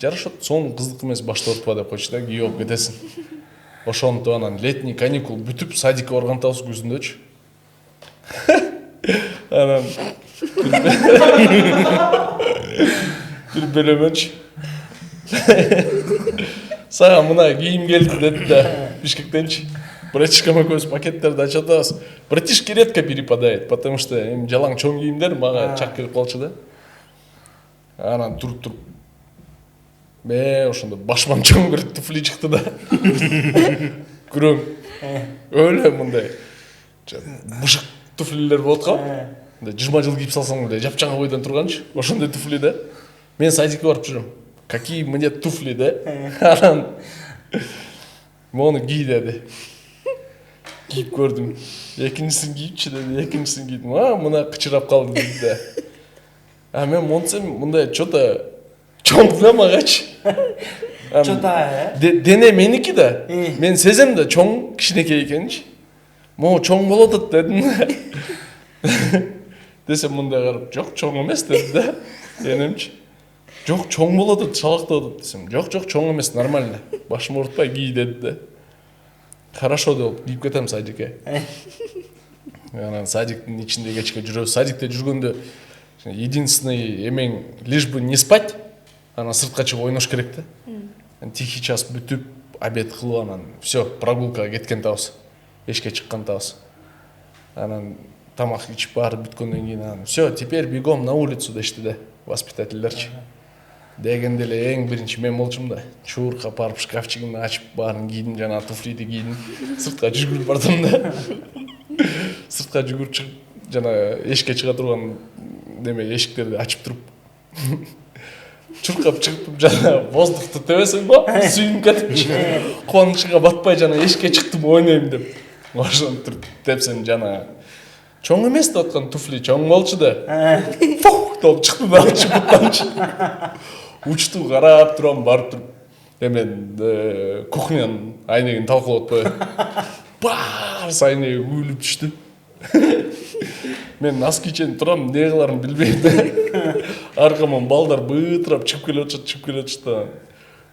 Жарашат, сонун кыздык эмес башты ортпа деп койчу да, кийип алып кетесиң. Ошонтип анан летний каникул бүтүп садикке баргантабыз күзүндөчү. Анан бир бөлөмөнчү. Сага мына кийим келди деди да, Бишкектенчи. Братишкам экөөбүз пакеттерди ачып атабыз. Братишке редко перепадает, потому что эми жалаң чоң кийимдер мага чак келип калчу да. Анан туруп ошондо башыман чоң бир туфли чыкты да. Күрөң. Өлө мындай бушук туфлилер болот го. 20 жыл кийип салсаң эле жапжаңа бойдон турганчы. Ошондой туфли да. Мен садикке барып жүрөм. Какие мне туфли да? Анан мону кий деди. Кийип көрдүм. Экинчисин кийипчи деди, экинчисин кийдим. Мына кычырап калды деди да. Мен монсем мындай чото чоң да магачы. Чото, дене меники да. Мен сезем да чоң кичинекей экенчи. Могу чоң болот дедим. Десем мындай карап, жок чоң эмес деди да. Денемчи. Жок чоң болот, шалактап десем. Жок чоң эмес, нормально. Башым ортпай кий деди да. Хорошо деп кийип кетем садикке. Анан садиктин ичинде кечке жүрөбүз. Садикте жүргөндө единственный эмең лишь бы не спать. Анан сыртка чыгып ойнош керек да. Тихий час бүтүп, обед кылып анан все, прогулкага кеткен табыз. Эшикке чыккан табыз. Анан тамак ичип барып бүткөндөн кийин анан все, теперь бегом на улицу дешти да, воспитательдерчи. Дегенде эле эң биринчи мен болчумун да. Чууркап барып шкафчигимди ачып баарын кийдим, жана туфлиди кийдим. Сыртка жүгүрүп бардым да. Сыртка жүгүрүп чыгып, жана эшикке чыга турган деме эшиктерди ачып туруп. Чуркап чыгып жана воздухту тебесең го, сүйүнүп кетипчи. Кубанычыга батпай жана эшикке чыктым ойнойм деп. Ошентип тепсем жана чоң эмес деп аткан туфли чоң болчу да. Фух деп чыкты да, чыптанчы. Учту карап турам, барып туруп. Эмен кухнянын айнегин талкалап коет. Баарысы айнеге үйүлүп түштү. Мен носки чейин турам, эмне кыларын билбейм да. Аркаман балдар бытырап чыгып келип атышты.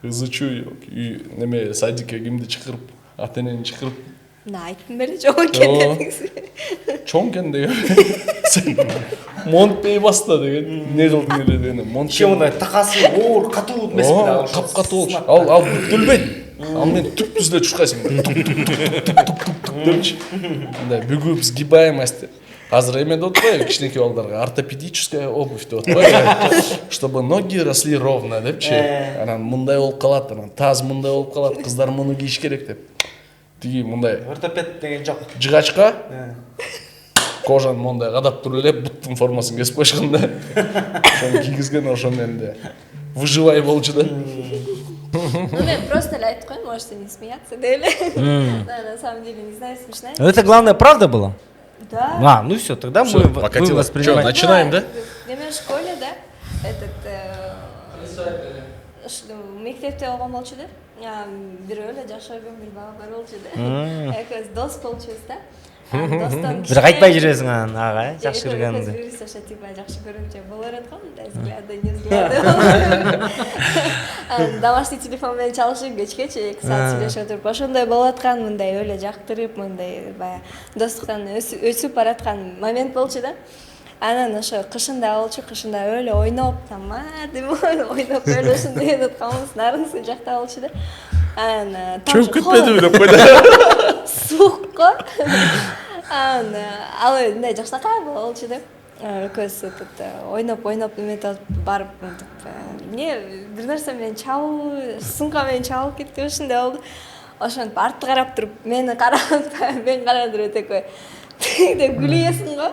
Изучу неме садикке кимди чакырып, ата-энени чакырып. Айттым беле чоң экен дедиңиз. Чоң экен деген. Монтпей баста деген. Не кылдың эле деген. Монтче мындай такасы оор катуу эмес беле. Кап-катуу болчу. Ал бүтүлбөйт. Ал мен түп-түз эле чуркайсың. Тук депчи. Мындай бүгүп сгибаемость. Азыр эме деп атпайбы кичинекей балдарга ортопедическая обувь деп атпайбы, чтобы ноги росли ровно депчи. Анан мындай болуп калат, анан таз мындай болуп калат, кыздар муну кийиш керек деп. Тиги мындай ортопед деген жок. Жыгачка кожаны мондай кадап туруп эле буттун формасын кесип койшкан да. Ошону кийгизген, ошону энди выживай болчу да. Мен просто эле айтып коеюн, можете не смеяться, да или? Да, на самом деле, не знаю, смешная. Это главное, правда было? Да. Ну все, тогда Всё, мы будем покатило. воспринимать. Чё, начинаем, да? Мен в школе, да, мектепте алган болчу да. Бир эле жакшы көргөн бир бала бар болчу да. Экөөбүз дос болчубуз да. Достон Бирок айтпай жүрөсүң анан ага, жакшы көргөнүңдү. Бирибиз ошо типа жакшы көрүнчө болор эткон, мындай взгляды, не взгляды. Домашний телефон менен чалышып кечкече 2 саат сүйлөшүп отуруп, ошондой болуп аткан, мындай эле жактырып, мындай баягы достуктан өсүп бараткан момент болчу да. Анан ошо кышында болчу, кышында эле ойноп, деп ойноп эле ушундай деп атканбыз, нарынсы жакта болчу да. Анан Чөп кетпедиби деп койду. Суукко. Анан ал мындай жакшынакай болчу да. Экөөбүз ойноп эметип барып эмне бир нерсе менен чабып, сумка менен чабып кетти, ушундай болду. Ошентип артты карап туруп, мени карап, мен карап туруп экөө деп күлөсүң го.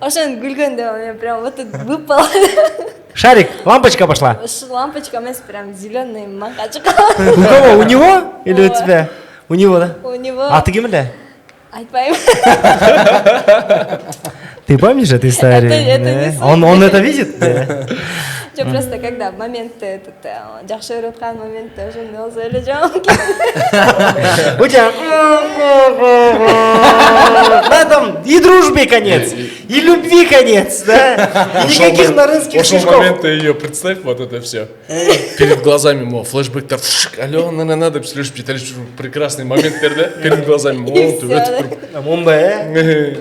Ошентип күлгөндө мен прям вот выпал. Шарик, лампочка пошла. Лампочка эмес, прям зеленый манка чыккан. У кого? У него или у тебя? У него, да? У него. А ты кем эле? Айтпайм. Ты помнишь эту историю? Это не суть. Он это видит? Жок, просто когда момент жакшы көрүп аткан моментте ошондой болсо эле жаман келет. У тебя да, там и дружбе конец, и любви конец, да? И никаких нарынских Ошол стишков. моментте ее представь, вот это все. Перед глазами, мол, флешбектер, Алена, деп сүйлөшүп жетеле жүрүп, прекрасный моменттер да, перед глазами, мол, өтүп туруп. Мондай,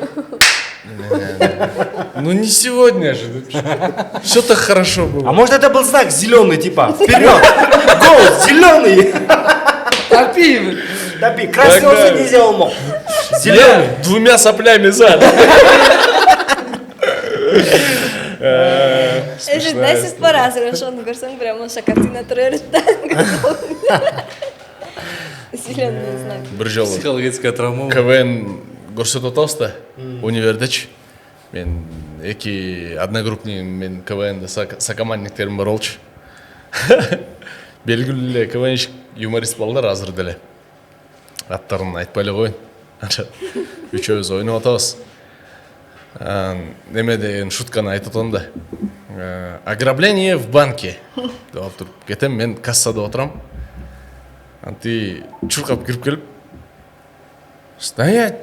Ну не сегодня же. Все так хорошо А было. может это был знак зеленый, типа, вперед, голос, зеленый. Топи, красный Тогда- он нельзя умол. Зеленый. Двумя соплями за. Эже до сих пор азыр ошону көрсөң прям ошо картина тура берет да. Зеленый знак. Бір жолы Психологическая травма. КВН көрсөтүп атабыз да универдечи. Мен эки одногруппник мен КВНде сокомандниктерим бар болчу. Белгилүү эле КВНщик юморист балдар азыр деле. Аттарын айтпай эле коеюн. Үчөөбүз ойноп атабыз. Неме деген шутканы айтып атам да. Ограбление в банке. Деп алып туруп кетем, мен кассада отурам. Анти чуркап кирип келип, стоять!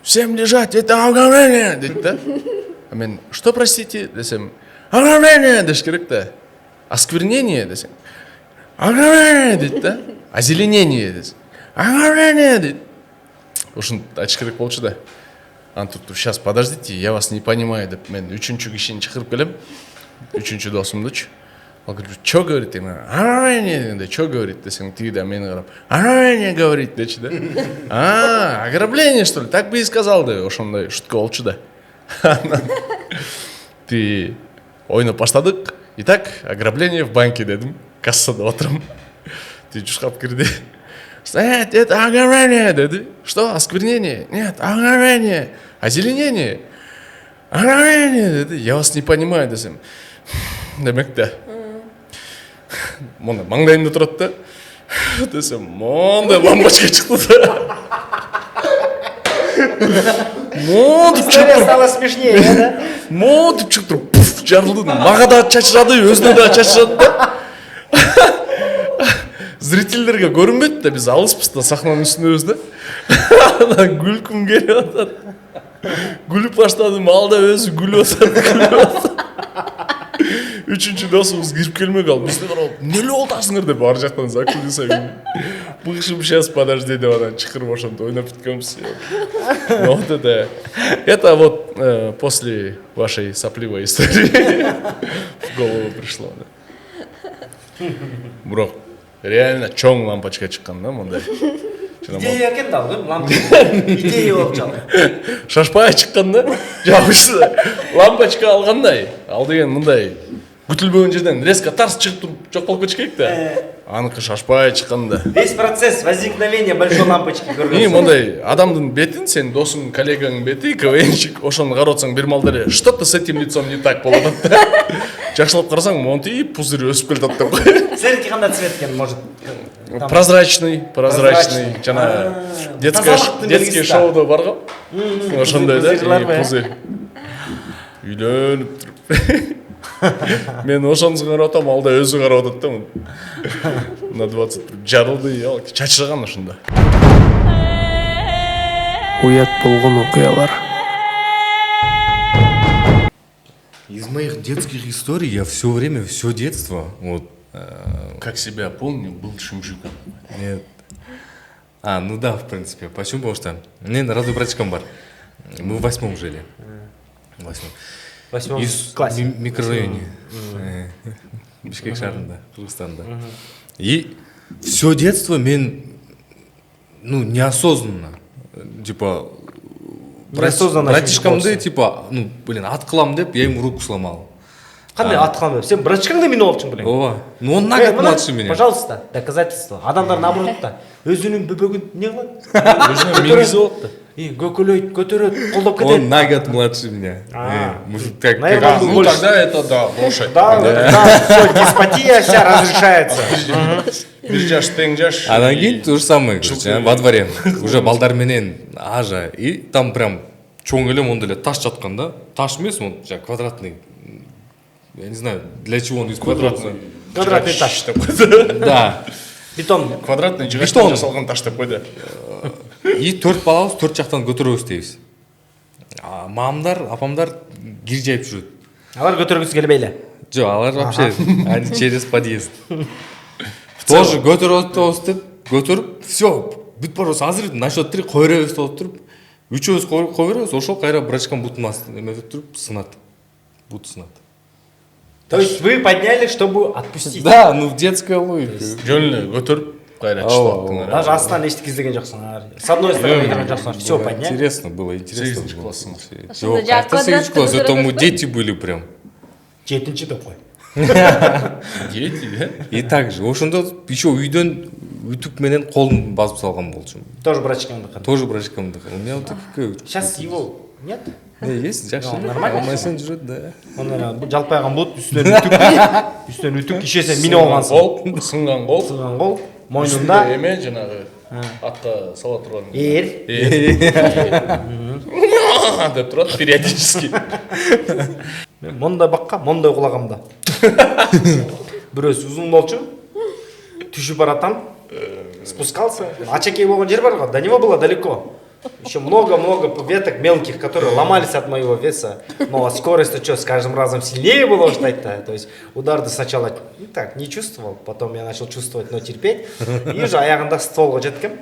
Всем лежать, это ограбление! Дейт да. А мен, что простите? Десем, ограбление! Деш керек да. Осквернение десем. Ограбление! Дейт да. Озеленение десем. Ограбление! Дейт. Ошон айтыш керек болчу да. Антуп, сейчас подождите, я вас не понимаю деп мен үчүнчү кишини чакырып келем. Үчүнчү досумдучу. Он говорит, что говорит? Я говорю, ограбление, что говорит? Десем, ты да, мен говорю, ограбление говорит, дечи, да? Ограбление, что ли? Так бы и сказал, да, ошондой шутка болчу да. Ты ойноп баштадык. Итак, ограбление в банке дедим. Кассада отурам. Ты чушкап кирди. Стоять, это ограбление, деди. Что, осквернение? Нет, ограбление. Озеленение. Ограбление, деди. Я вас не понимаю, десем. Демек да. Мондай маңдайымда турат да. Десем, мондай лампочка чыкты да. Монтип История чыктыр. стала смешнее, да? Монтип чыктыр. Пуф, жарылды. Мага да чачырады, өзүнө да чачырады да. Зрительдерге көрүнбөйт да, биз алыспыз да сахнанын үстүндөбүз да. Анан күлкүм келип атат. Күлүп баштадым, ал да өзү күлүп атат. Үчүнчү досубуз кирип келмей калды. Бизде карап, эмне болтасыңар деп ар жактан закулиса. Быгышым сейчас подожди деп анан чакырып ошентип ойноп бүткөнбүз. Вот это вот после вашей сопливой истории в голову пришло. Бирок реально чоң лампочка чыккан да мындай. Идея экен да, лампочка. Идея болуп чалды. Шашпай чыккан да. Жабышты. Лампочка алгандай. Ал деген мындай күтүлбөгөн жерден резко тарс чыгып туруп жок болуп кетиш керек да. Аныкы шашпай чыккан да. Весь процесс возникновения большой лампочки И көргөнсүң. мындай адамдын бетин, сен досуң, коллегаң бети, КВНщик, ошону карап атсаң бир малда эле что-то с этим лицом не так болуп атат да. жакшылап карасаң монтип пузырь өсүп келатат деп. Сеники кандай цвет экен, может? Прозрачный жана детский шоуда бар го. Ошондой да, пузырь. Үйлөнүп туруп. Мен ошону карап атам, алда өзү карап атат да. На 20 жарылды, чачырган ошондо. Уят болгон окуялар. Из моих детских историй я все время, все детство, вот. Как себя помню, был шимжиком. Нет. Ну да, в принципе. Почему? Потому что мне родной братишкам бар. Мы в 8-м жили. В 8-м. В классе. Микрорайоне. Бишкек шаарында, Кыргызстанда. И все детство мен, неосознанно, типа, братишкамды, типа, ат кылам деп, я ему руку сломал. Кандай ат кылам деп? Сен братишкаңды мине болчуң белең. Ооба. Он на год младше меня. Пожалуйста, доказательство. Адамдар наоборот да. Өзүнүн бөбөгүн не кылат? Өзүнө меңизи болот да. Көкөлөйт, көтөрөт, колдоп кетет. Он на год младше меня. Ну тогда это да, лошадь. Да, все, деспотия вся разрешается. Бир жаш, тең жаш. Анан кийин то же самое, короче, во дворе. Уже балдар менен ажа. И там прям чоң эле мондай эле таш жаткан да. Таш эмес, он квадратный. Я не знаю, для чего он используется. Квадратный таш. Да. Бетон. Квадратный жыгачтан жасалган таш деп койду. И 4 балабыз 4 жактан көтөрөбүз дейбиз. Мамамдар, апамдар кир жайып жүрөт. Алар көтөргүсү келбей эле. Жок, алар вообще они через подъезд. Тоже көтөрөбүз деп көтөрүп, все, бүт барабыз азыр на счет 3 кой беребиз деп туруп, үчөөбүз кой беребиз, ошол кайра братишкам бутун эметип туруп сынат. Бут сынат. То есть вы подняли, чтобы отпустить? Да, в детской логике. Жөн эле көтөрүп кайра чыгып Даже астынан эчтик издеген жоксуң. С одной стороны кирген жоксуң. Все подняли. Интересно было, интересно. 8 классың. Ошондо жак Сегизинчи класс, это мы дети были прям. 7-чи деп кой. Дети, да? И так же. Ошондо еще үйдөн үтүк менен колун басып салган болчумун. Тоже братишкаңды. Тоже братишкамды. У меня вот такой. Сейчас его нет? Есть, жакшы. Нормально. Алмайсың жүрөт, да. Он жалпайган бут, үстүнөн ütүк кишесен мине болгансың. Кол, сынган кол. Сынган кол, мойнунда Эме жанагы атка сала турган. Деп турат периодически. Мен мондай бакка, мондай кулагамда. Бирөөсү узун болчу. Түшүп баратам. Спускался. Ачакей болгон жер бар го, до него было далеко. Еще много-много веток мелких, которые ломались от моего веса. Но скорость-то что, с каждым разом сильнее было, что это. То есть ударды сначала не чувствовал, потом я начал чувствовать, но терпеть. И уже аягында стволға жеткем.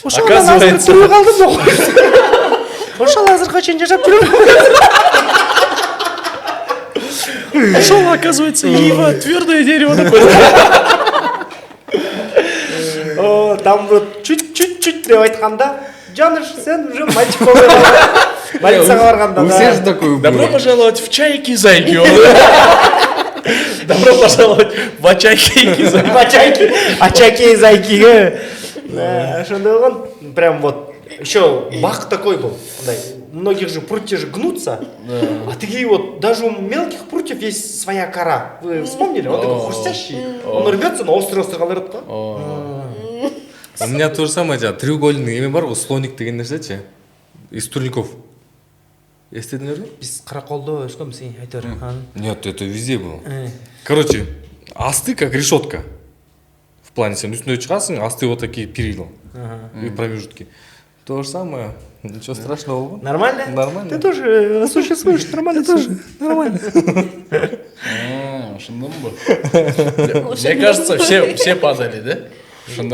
Оказывается, ошол азыркыга чейин жашап жүрөм. Ошол, оказывается, ива, твердое дерево такое. Там вот чуть-чуть деп айтканда, Жаныш, сен уже мальчик болуп калдың. Больницага барганда. У всех же такое было. Добро пожаловать в чайки-зайки. Добро пожаловать в очайки-зайки. Очайки-зайкиге. Ошондой болгон. Прям вот еще бак такой был. У многих же прутья же гнутся, а такие вот, даже у мелких прутьев есть своя кора. Вы вспомнили? Он такой хрустящий. Он рвется, но острый-острый калырат го. У меня то же самое, треугольный эме бар, слоник деген нерсечи. Из турников. Естидиңер бе? Биз Караколдо өскөнбүз, айтор. Нет, это везде было. Короче, асты как решетка. В плане, сен үстүнө чыгасың, асты вот такие перила. И промежутки. То же самое. Ничего страшного было. Нормально? Нормально. Ты тоже существуешь, нормально тоже. Нормально. Мне кажется, все падали, да? Как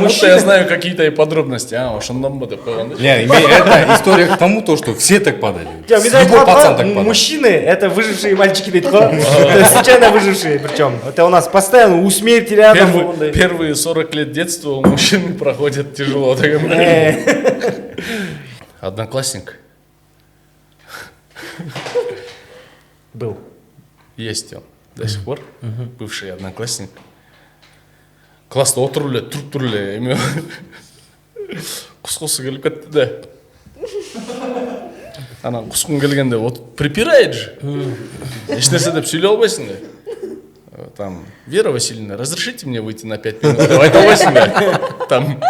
будто я знаю какие-то подробности. Ошондон деп койгон. Не, это история к тому, что все так падали. Любой пацан так падал. Мужчины — это выжившие мальчики, дейді го. Случайно выжившие причем. Это у нас постоянно усмерть рядом. Первые 40 лет детства у мужчин проходят тяжело. Одноклассник. Был. Есть он до сих пор. Бывший одноклассник. Класста отуруп эле, туруп туруп эле эме кускусу келип кетти да. анан кускун келгенде вот припирает же эч нерсе деп сүйлөй албайсың да. Там, Вера Васильевна, разрешите мне выйти на 5 минут? Давай, там,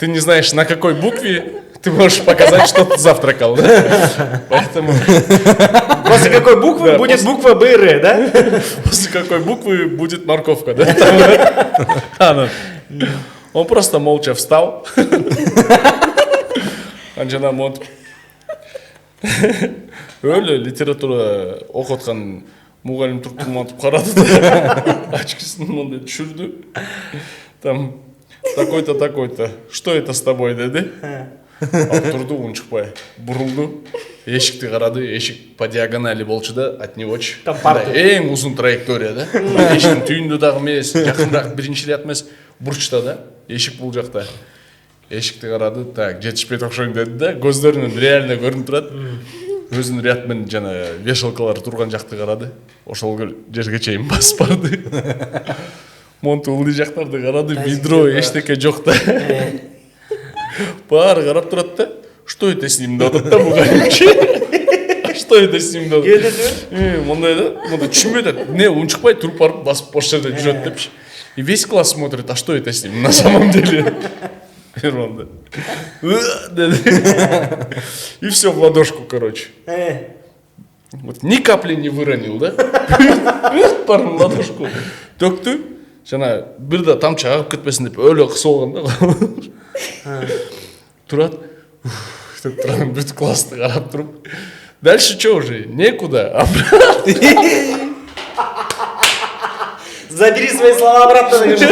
ты не знаешь, на какой букве ты можешь показать, что ты завтракал, да? Поэтому... После какой буквы Да, будет буква БР, да? После какой буквы будет морковка, да? Он просто молча встал. Анжана монтип. Өлі литература оқытқан мұғалім тұрмантып қарады да, очкасын мындай түшірді. Там, такой-то, что это с тобой, деді. Алып тұрды, он шықпай, бұрылды, ешікті қарады, ешік по диагонали болчу да, от него Там парты. ең ұзын траектория да. Ешіктің түйінді дағы емес, жақынырақ бірінші ряд емес, бұрышта да, ешік бұл жақта. Ешікті қарады, так, жетішпей тоқшайын деді да, көздерінен реально көрініп тұрады. Өзінің рядмен жана вешалкалар тұрған жақты қарады. Ошол жерге чейин басып барды. Монту ылдый жақтарды қарады, бидро, эчтеке жоқ да. Баары қарап тұрады да, что это с ним деп атат да мұғалім. Что это с ним деп атат. Мондай да, мондай түшүнбөйт. Не, унчукпай туруп барып басып бош жерде жүрөт депчи. И весь класс смотрит, а что это с ним на самом деле? Ерунда. И все в ладошку, короче. Вот ни капли не выронил, да? Парым ладошку. Төктү. Жана бир да тамчы агып кетпесин деп өлө кысылган да. Турат. Деп турам бүт классты карап туруп. Дальше что уже? Некуда. Забери свои слова обратно, скажи.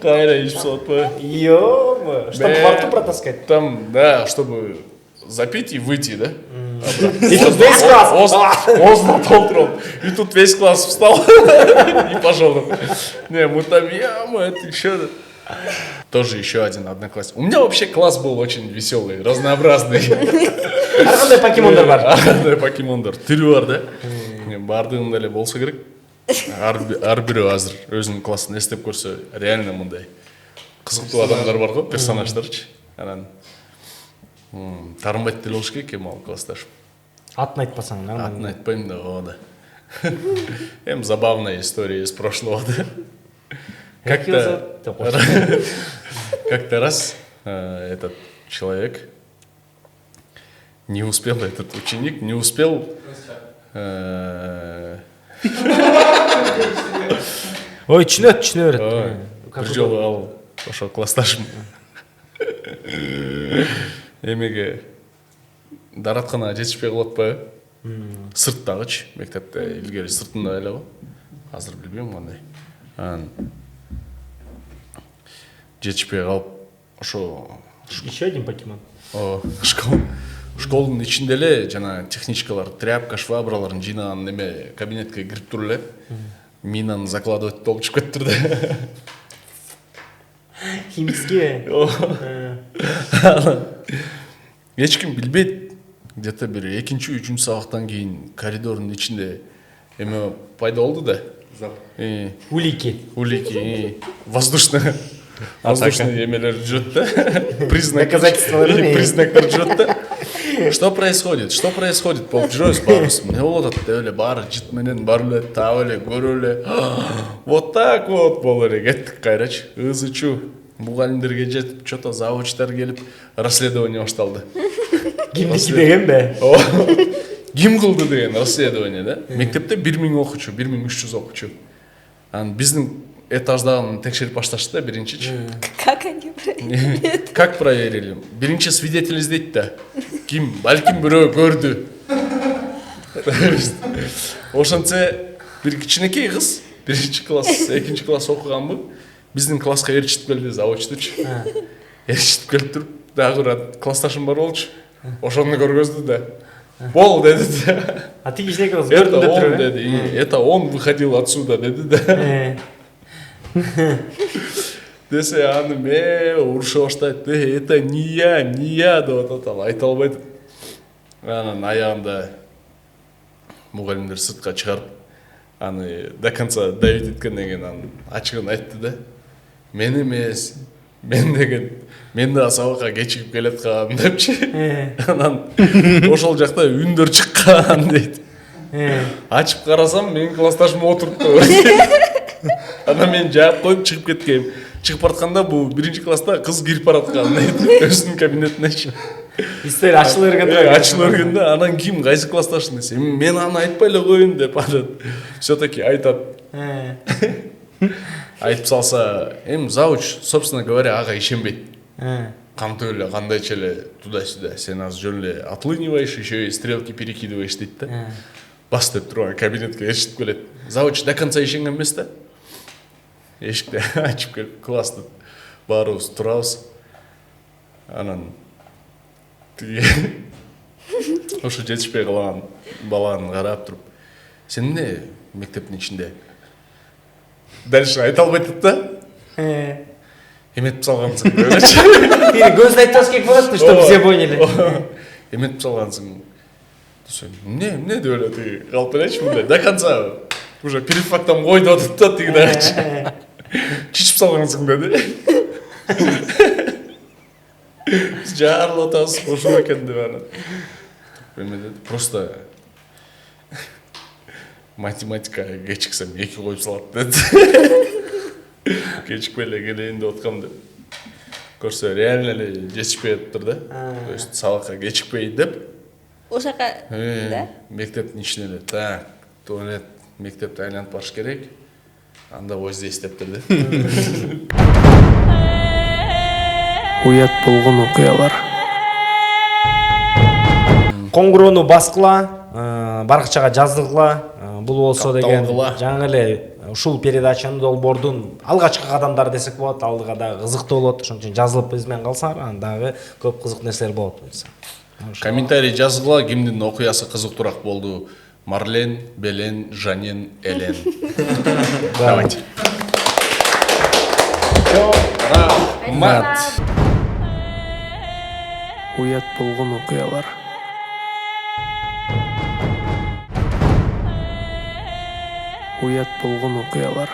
Кайра ешіп салатпай. Ё-моё, чтобы во рту протаскать. Там, да, чтобы запить и выйти, да? И тут весь класс. Поздно толтром. И тут весь класс встал и пошел. Не, мы там яма, это еще... Тоже еще один одноклассник. У меня вообще класс был очень веселый, разнообразный. Арқандай покемондар бар. Арқандай покемондар. Түрі бар, да? Бардығында эле болса керек. Ар бирөө азыр өзүнүн классын эстеп көрсө реально мындай кызыктуу адамдар бар го, персонаждарчы. Анан таарынбайт деле болуш керек эми ал классташым. Атын айтпасаң нормально. Атын айтпайм да, о да. Эм забавная история из прошлого, да. Как-то раз этот человек не успел, этот ученик не успел Ой, түшүнөт. Бир жолу ал ошо классташым эмеге даратканага жетишпей калып атпайбы? Сырттагычы, мектепте илгери сыртында эле го. Азыр билбейм кандай. Анан жетишпей калып ошо Еще один покемон. школдун ичинде эле жана техничкалар тряпка, швабраларын жыйнаган неме кабинетке кирип туруп эле минаны закладывать болчуп кетиптир да. Химический. Эч ким билбейт. Где-то бир 2-3 сабактан кийин коридордун ичинде эме пайда болду да. Улики. Воздушный эмелер жүрөт да. Доказательстволор. Признактар жүрөт да. Что происходит? Болуп жүрөбүз баарыбыз. Эмне болуп атат деп эле баары жыт менен барып эле таап эле көрүп эле. Вот так вот болуп эле кеттик кайрачы. Ызычуу мугалимдерге жетип, что-то завучтар келип расследование башталды. Кимдики деген бе? Ким кылды деген расследование да. Мектепте 1000 окуучу, 1300 окуучу. Анан биздин этаждагын текшерип башташты да биринчичи. Как они проверили? Как проверили? Биринчи свидетель издейт да. Ким? Балким бирөө көрдү. Ошентсе бир кичинекей кыз, 1-класс, 2-класс окуганбы. Биздин класска ээрчитип келди завучтучу. Ээрчитип келип туруп, дагы классташым бар болчу. Ошону көргөздү да. Бол деди да. А ты кичинекей кыз Это көрдүң он деп деди. Это он выходил отсюда деди да. Десе аны уруша баштайт. Это не я деп атат, айта албайт. Анан аягында мугалимдер сыртка чыгарып, аны до конца давить эткенден кийин анын ачыгын айтты да. Мен эмес, мен да сабакка кечигип келаткам депчи. Анан ошол жакта үндөр чыккан дейт. Ачып карасам менин классташым отурупту. Анан мен жаап коюп чыгып кеткем. Чыгып баратканда бул 1-класста кыз кирип бараткан дейт. Өзүнүн кабинетине. Истер ачыла бергенде. Ачыла бергенде анан ким кайсы классташың десе, мен аны айтпай эле коеюн деп анан все-таки айтат. Айтып салса, завуч, собственно говоря, ага ишенбейт. Кантип эле, кандайча эле туда-сюда, сен азыр жөн эле отлыниваешь, еще и стрелки перекидываешь дейт да. Бас деп туруп кабинетке ээрчитип келет. Завуч до конца ишенген эмес да. Эшикти ачып келип, класста баарыбыз турабыз. Анан ошо жетишпей калган баланы карап туруп, сен эмне мектептин ичинде дальше айта албайт да. Эметип салгансың деп. Тиги көзүн айтпас керек болот, чтобы все поняли. Эметип салгансың. Эмне деп эле тиги калып элечи мындай до конца уже перед фактом ой деп атат да тиги дагычы. Чичип салгансың деди. Жарылып атабыз, ошол экен деп анан. Просто математика кечиксем 2 коюп салат деди. Кечикпей эле келейин деп аткам деп. Көрсө реально эле жетишпей атыптыр да. То есть сабакка кечикпей деп. Ошака да? Мектептин ичине эле так, туалет, мектепти айланып барыш керек. Анда воздействиептир да. Уят болгон окуялар. Коңгуроону баскыла, баракчага жаздыргыла, бул болсо деген жаңы эле ушул передачанын долбоордун алгачкы кадамдары десек болот, алдыга дагы кызыктуу болот. Ошон үчүн жазылып биз менен калсаңар, анан дагы көп кызык нерселер болот. Комментарий жазгыла, кимдин окуясы кызыктуураак болду? Марлен, Белен, Жанен, Элен. Давайте. Рахмат. Уят болгон окуялар. Уят болгон окуялар.